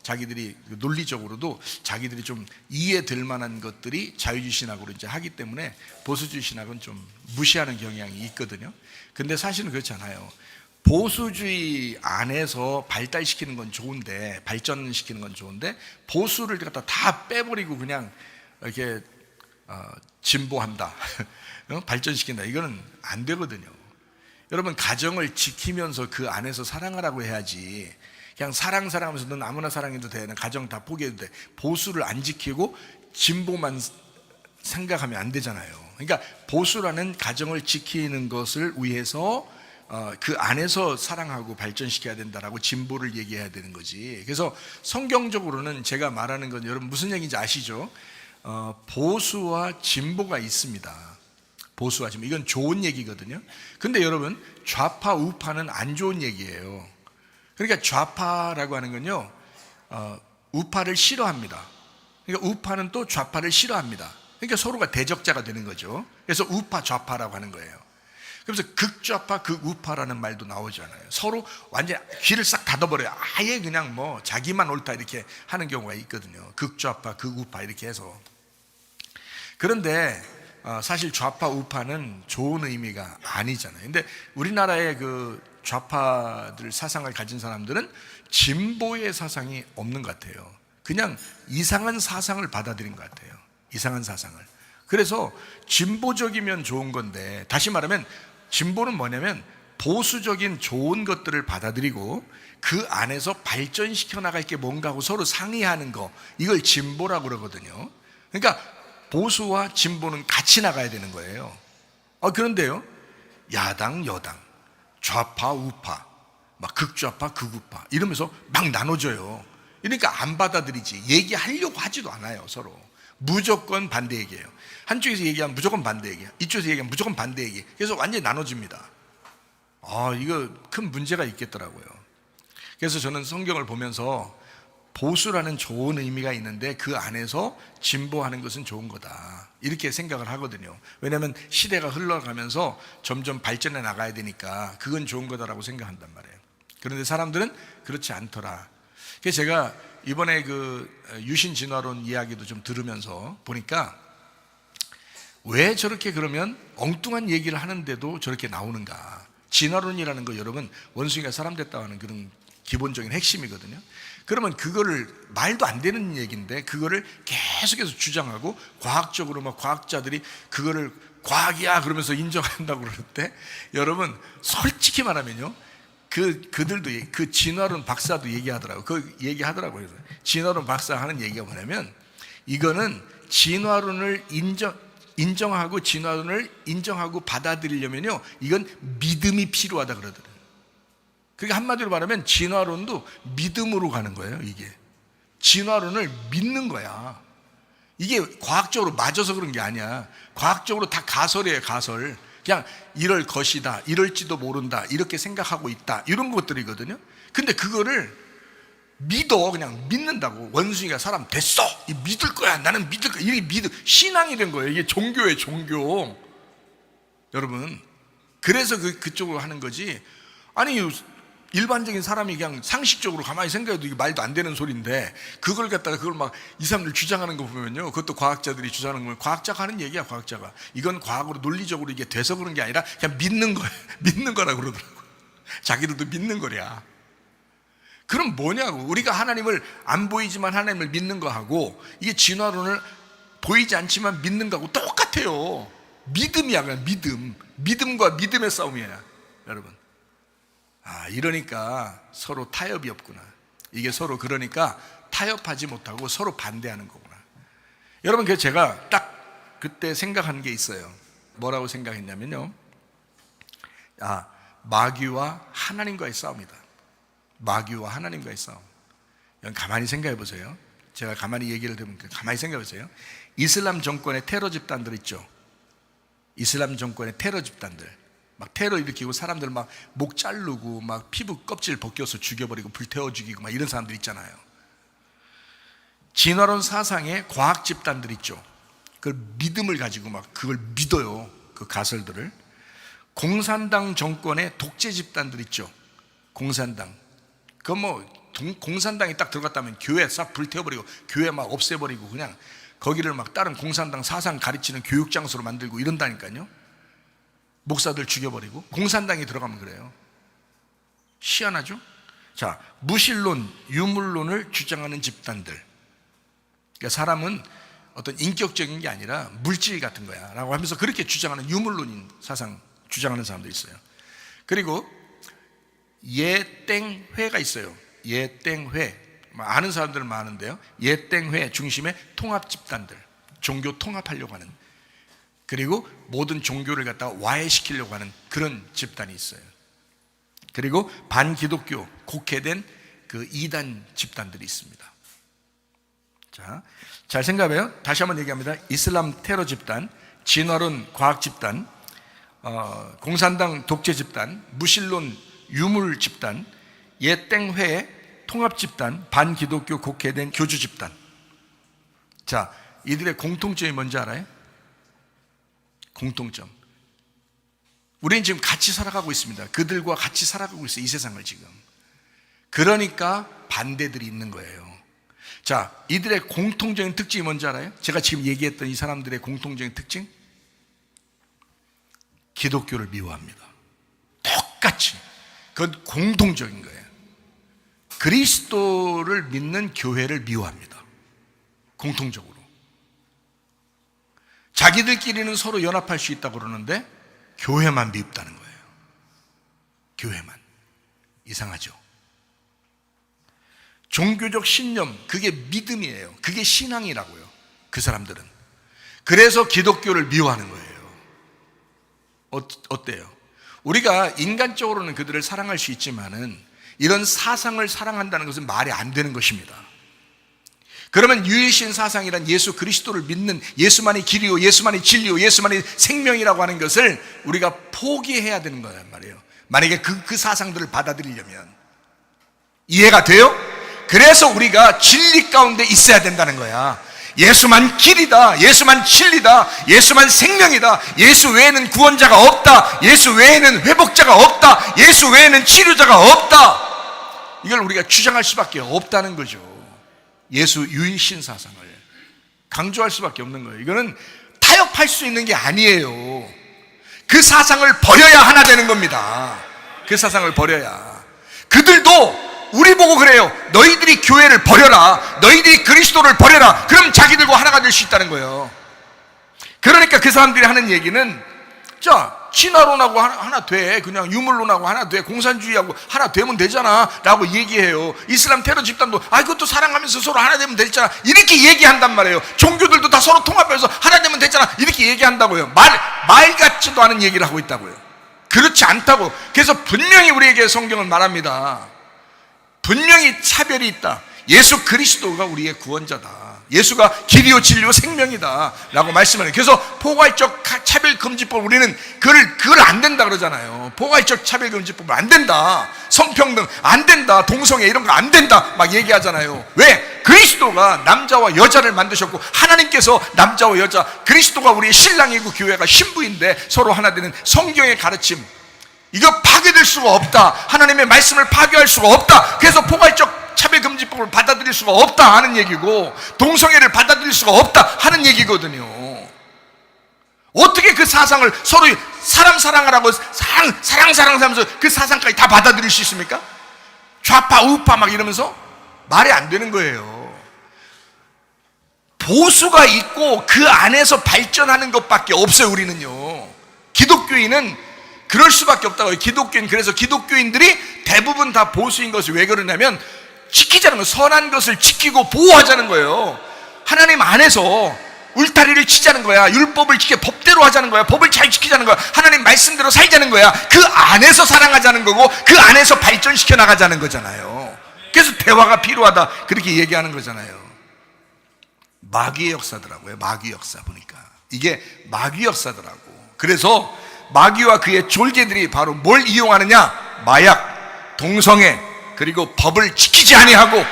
자기들이 논리적으로도 자기들이 좀 이해될 만한 것들이 자유주의 신학으로 이제 하기 때문에 보수주의 신학은 좀 무시하는 경향이 있거든요. 근데 사실은 그렇지 않아요. 보수주의 안에서 발달시키는 건 좋은데, 발전시키는 건 좋은데, 보수를 갖다 다 빼버리고 그냥 이렇게 진보한다, 발전시킨다, 이거는 안 되거든요. 여러분, 가정을 지키면서 그 안에서 사랑하라고 해야지, 그냥 사랑하면서 넌 아무나 사랑해도 돼, 가정 다 포기해도 돼, 보수를 안 지키고 진보만 생각하면 안 되잖아요. 그러니까 보수라는 가정을 지키는 것을 위해서 그 안에서 사랑하고 발전시켜야 된다라고 진보를 얘기해야 되는 거지. 그래서 성경적으로는 제가 말하는 건 여러분 무슨 얘기인지 아시죠? 보수와 진보가 있습니다. 보수와 진보, 이건 좋은 얘기거든요. 근데 여러분 좌파 우파는 안 좋은 얘기예요. 그러니까 좌파라고 하는 건요, 우파를 싫어합니다. 그러니까 우파는 또 좌파를 싫어합니다. 그러니까 서로가 대적자가 되는 거죠. 그래서 우파 좌파라고 하는 거예요. 그래서 극좌파 극우파라는 말도 나오잖아요. 서로 완전 귀를 싹 닫아버려요. 아예 그냥 뭐 자기만 옳다 이렇게 하는 경우가 있거든요. 극좌파 극우파 이렇게 해서. 그런데 사실 좌파 우파는 좋은 의미가 아니잖아요. 근데 우리나라의 그 좌파들 사상을 가진 사람들은 진보의 사상이 없는 것 같아요. 그냥 이상한 사상을 받아들인 것 같아요. 이상한 사상을. 그래서 진보적이면 좋은 건데, 다시 말하면 진보는 뭐냐면 보수적인 좋은 것들을 받아들이고 그 안에서 발전시켜 나갈 게 뭔가 하고 서로 상의하는 거, 이걸 진보라고 그러거든요. 그러니까 보수와 진보는 같이 나가야 되는 거예요. 그런데요, 야당 여당, 좌파 우파, 막 극좌파 극우파 이러면서 막 나눠져요. 그러니까 안 받아들이지, 얘기하려고 하지도 않아요. 서로 무조건 반대 얘기예요. 한쪽에서 얘기하면 무조건 반대 얘기야, 이쪽에서 얘기하면 무조건 반대 얘기. 그래서 완전히 나눠집니다. 이거 큰 문제가 있겠더라고요. 그래서 저는 성경을 보면서 보수라는 좋은 의미가 있는데 그 안에서 진보하는 것은 좋은 거다, 이렇게 생각을 하거든요. 왜냐하면 시대가 흘러가면서 점점 발전해 나가야 되니까 그건 좋은 거다라고 생각한단 말이에요. 그런데 사람들은 그렇지 않더라. 그래서 제가 이번에 그 유신 진화론 이야기도 좀 들으면서 보니까 왜 저렇게 그러면 엉뚱한 얘기를 하는데도 저렇게 나오는가. 진화론이라는 거 여러분 원숭이가 사람 됐다고 하는 그런 기본적인 핵심이거든요. 그러면 그거를 말도 안 되는 얘기인데 그거를 계속해서 주장하고 과학적으로 막 과학자들이 그거를 과학이야 그러면서 인정한다고 그럴 때, 여러분 솔직히 말하면요, 그들도 그 진화론 박사도 얘기하더라고요. 그 얘기하더라고요. 진화론 박사 하는 얘기가 뭐냐면, 이거는 진화론을 인정하고 진화론을 인정하고 받아들이려면요, 이건 믿음이 필요하다 그러더라고요. 그게 한마디로 말하면 진화론도 믿음으로 가는 거예요. 이게 진화론을 믿는 거야. 이게 과학적으로 맞아서 그런 게 아니야. 과학적으로 다 가설이에요. 가설. 그냥 이럴 것이다, 이럴지도 모른다, 이렇게 생각하고 있다, 이런 것들이거든요. 근데 그거를 믿어. 그냥 믿는다고. 원숭이가 사람 됐어, 믿을 거야, 나는 믿을 거야, 이게 믿음, 신앙이 된 거예요. 이게 종교예요, 종교. 여러분, 그래서 그쪽으로 하는 거지. 아니 일반적인 사람이 그냥 상식적으로 가만히 생각해도 이게 말도 안 되는 소리인데 그걸 갖다가 그걸 막 이상을 주장하는 거 보면요, 그것도 과학자들이 주장하는 거예요. 과학자가 하는 얘기야. 과학자가 이건 과학으로 논리적으로 이게 돼서 그런 게 아니라 그냥 믿는 거예요. 믿는 거라고 그러더라고요. 자기들도 믿는 거랴. 그럼 뭐냐고. 우리가 하나님을 안 보이지만 하나님을 믿는 거하고 이게 진화론을 보이지 않지만 믿는 거하고 똑같아요. 믿음이야. 그냥 믿음과 믿음의 싸움이야 여러분. 이러니까 서로 타협이 없구나. 이게 서로 그러니까 타협하지 못하고 서로 반대하는 거구나. 여러분, 그래서 제가 딱 그때 생각한 게 있어요. 뭐라고 생각했냐면요, 마귀와 하나님과의 싸움이다. 마귀와 하나님과의 싸움. 가만히 생각해 보세요. 제가 가만히 얘기를 들으니까 가만히 생각해 보세요. 이슬람 정권의 테러 집단들 있죠. 이슬람 정권의 테러 집단들 막 테러 일으키고 사람들 막 목 자르고 막 피부 껍질 벗겨서 죽여버리고 불태워 죽이고 막 이런 사람들 있잖아요. 진화론 사상의 과학 집단들 있죠. 그 믿음을 가지고 막 그걸 믿어요. 그 가설들을. 공산당 정권의 독재 집단들 있죠. 공산당. 공산당이 딱 들어갔다면 교회 싹 불태워버리고 교회 막 없애버리고 그냥 거기를 막 다른 공산당 사상 가르치는 교육 장소로 만들고 이런다니까요. 목사들 죽여버리고. 공산당이 들어가면 그래요. 희한하죠? 자, 무신론, 유물론을 주장하는 집단들. 그러니까 사람은 어떤 인격적인 게 아니라 물질 같은 거야 라고 하면서 그렇게 주장하는 유물론인 사상 주장하는 사람도 있어요. 그리고 예땡회가 있어요. 예땡회. 아는 사람들은 많은데요, 예땡회 중심의 통합 집단들, 종교 통합하려고 하는, 그리고 모든 종교를 갖다가 와해시키려고 하는 그런 집단이 있어요. 그리고 반기독교 곡해된 그 이단 집단들이 있습니다. 자, 잘 생각해요. 다시 한번 얘기합니다. 이슬람 테러 집단, 진화론 과학 집단, 공산당 독재 집단, 무신론 유물 집단, 예땡회 통합 집단, 반기독교 곡해된 교주 집단. 자, 이들의 공통점이 뭔지 알아요? 공통점. 우리는 지금 같이 살아가고 있습니다. 그들과 같이 살아가고 있어요, 이 세상을 지금. 그러니까 반대들이 있는 거예요. 자, 이들의 공통적인 특징이 뭔지 알아요? 제가 지금 얘기했던 이 사람들의 공통적인 특징? 기독교를 미워합니다. 똑같이. 그건 공통적인 거예요. 그리스도를 믿는 교회를 미워합니다. 공통적으로. 자기들끼리는 서로 연합할 수 있다고 그러는데 교회만 미흡다는 거예요. 교회만. 이상하죠? 종교적 신념, 그게 믿음이에요. 그게 신앙이라고요, 그 사람들은. 그래서 기독교를 미워하는 거예요. 어때요? 우리가 인간적으로는 그들을 사랑할 수 있지만은 이런 사상을 사랑한다는 것은 말이 안 되는 것입니다. 그러면 유일신 사상이란 예수 그리스도를 믿는, 예수만이 길이요, 예수만이 진리요, 예수만이 생명이라고 하는 것을 우리가 포기해야 되는 거란 말이에요. 만약에 그 사상들을 받아들이려면. 이해가 돼요? 그래서 우리가 진리 가운데 있어야 된다는 거야. 예수만 길이다, 예수만 진리다, 예수만 생명이다, 예수 외에는 구원자가 없다, 예수 외에는 회복자가 없다, 예수 외에는 치료자가 없다. 이걸 우리가 주장할 수밖에 없다는 거죠. 예수 유일신 사상을 강조할 수밖에 없는 거예요. 이거는 타협할 수 있는 게 아니에요. 그 사상을 버려야 하나 되는 겁니다. 그 사상을 버려야. 그들도 우리 보고 그래요. 너희들이 교회를 버려라, 너희들이 그리스도를 버려라. 그럼 자기들과 하나가 될 수 있다는 거예요. 그러니까 그 사람들이 하는 얘기는, 자, 진화론하고 하나 돼, 그냥 유물론하고 하나 돼, 공산주의하고 하나 되면 되잖아 라고 얘기해요. 이슬람 테러 집단도 그것도 사랑하면서 서로 하나 되면 되잖아, 이렇게 얘기한단 말이에요. 종교들도 다 서로 통합해서 하나 되면 되잖아, 이렇게 얘기한다고요. 말 같지도 않은 얘기를 하고 있다고요. 그렇지 않다고. 그래서 분명히 우리에게 성경은 말합니다. 분명히 차별이 있다. 예수 그리스도가 우리의 구원자다. 예수가 길이요 진리요 생명이다 라고 말씀을 해요. 그래서 포괄적 차별금지법, 우리는 그걸 안 된다 그러잖아요. 포괄적 차별금지법 안 된다, 성평등 안 된다, 동성애 이런 거 안 된다 막 얘기하잖아요. 왜? 그리스도가 남자와 여자를 만드셨고, 하나님께서 남자와 여자, 그리스도가 우리의 신랑이고 교회가 신부인데 서로 하나 되는 성경의 가르침, 이거 파괴될 수가 없다. 하나님의 말씀을 파괴할 수가 없다. 그래서 포괄적 차별금지법을 받아들일 수가 없다 하는 얘기고, 동성애를 받아들일 수가 없다 하는 얘기거든요. 어떻게 그 사상을 서로 사람 사랑하라고 사랑하면서 그 사상까지 다 받아들일 수 있습니까? 좌파 우파 막 이러면서 말이 안 되는 거예요. 보수가 있고 그 안에서 발전하는 것밖에 없어요. 우리는요, 기독교인은 그럴 수밖에 없다고요. 기독교인, 그래서 기독교인들이 대부분 다 보수인 것이 왜 그러냐면, 지키자는 거예요. 선한 것을 지키고 보호하자는 거예요. 하나님 안에서 울타리를 치자는 거야. 율법을 지켜 법대로 하자는 거야. 법을 잘 지키자는 거야. 하나님 말씀대로 살자는 거야. 그 안에서 사랑하자는 거고, 그 안에서 발전시켜 나가자는 거잖아요. 그래서 대화가 필요하다 그렇게 얘기하는 거잖아요. 마귀의 역사더라고요. 마귀 역사 보니까 이게 마귀 역사더라고. 그래서 마귀와 그의 졸개들이 바로 뭘 이용하느냐? 마약, 동성애, 그리고 법을 지키지 아니하고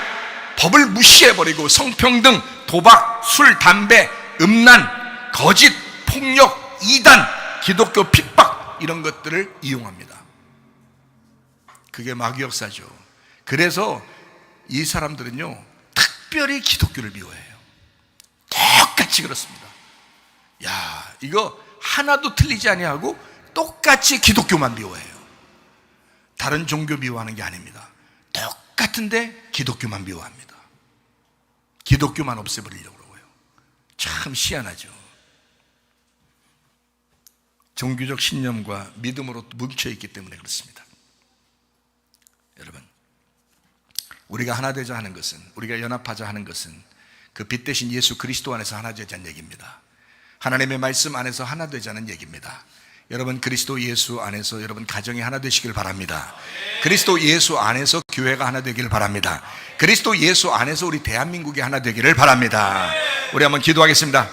법을 무시해버리고 성평등, 도박, 술, 담배, 음란, 거짓, 폭력, 이단, 기독교 핍박 이런 것들을 이용합니다. 그게 마귀 역사죠. 그래서 이 사람들은요, 특별히 기독교를 미워해요. 똑같이 그렇습니다. 야, 이거 하나도 틀리지 아니하고 똑같이 기독교만 미워해요. 다른 종교 미워하는 게 아닙니다. 똑같은데 기독교만 미워합니다. 기독교만 없애버리려고 그러고요. 참 희한하죠. 종교적 신념과 믿음으로 뭉쳐있기 때문에 그렇습니다. 여러분, 우리가 하나 되자 하는 것은, 우리가 연합하자 하는 것은 그 빛 대신 예수 그리스도 안에서 하나 되자는 얘기입니다. 하나님의 말씀 안에서 하나 되자는 얘기입니다. 여러분, 그리스도 예수 안에서 여러분 가정이 하나 되시길 바랍니다. 그리스도 예수 안에서 교회가 하나 되기를 바랍니다. 그리스도 예수 안에서 우리 대한민국이 하나 되기를 바랍니다. 우리 한번 기도하겠습니다.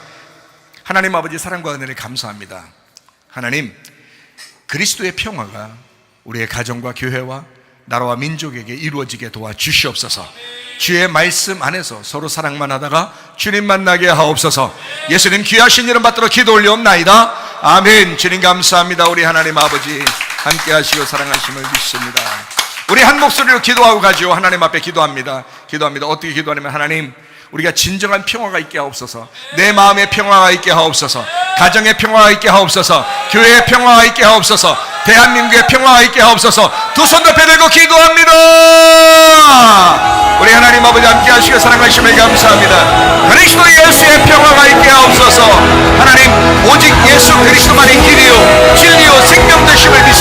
하나님 아버지, 사랑과 은혜를 감사합니다. 하나님, 그리스도의 평화가 우리의 가정과 교회와 나라와 민족에게 이루어지게 도와주시옵소서. 주의 말씀 안에서 서로 사랑만 하다가 주님 만나게 하옵소서. 예수님 귀하신 이름 받들어 기도 올려옵나이다. 아멘. 주님 감사합니다. 우리 하나님 아버지 함께 하시고 사랑하심을 믿습니다. 우리 한 목소리로 기도하고 가지요. 하나님 앞에 기도합니다. 어떻게 기도하냐면, 하나님, 우리가 진정한 평화가 있게 하옵소서. 내 마음의 평화가 있게 하옵소서. 가정의 평화가 있게 하옵소서. 교회의 평화가 있게 하옵소서. 대한민국의 평화가 있게 하옵소서. 두 손 높이 들고 기도합니다. 우리 하나님 아버지 함께 하시고 사랑하심을 감사합니다. 그리스도 예수의 평화가 있게 하옵소서. 하나님, 오직 예수 그리스도만이 길이요 진리요 생명 되심을 믿습니다.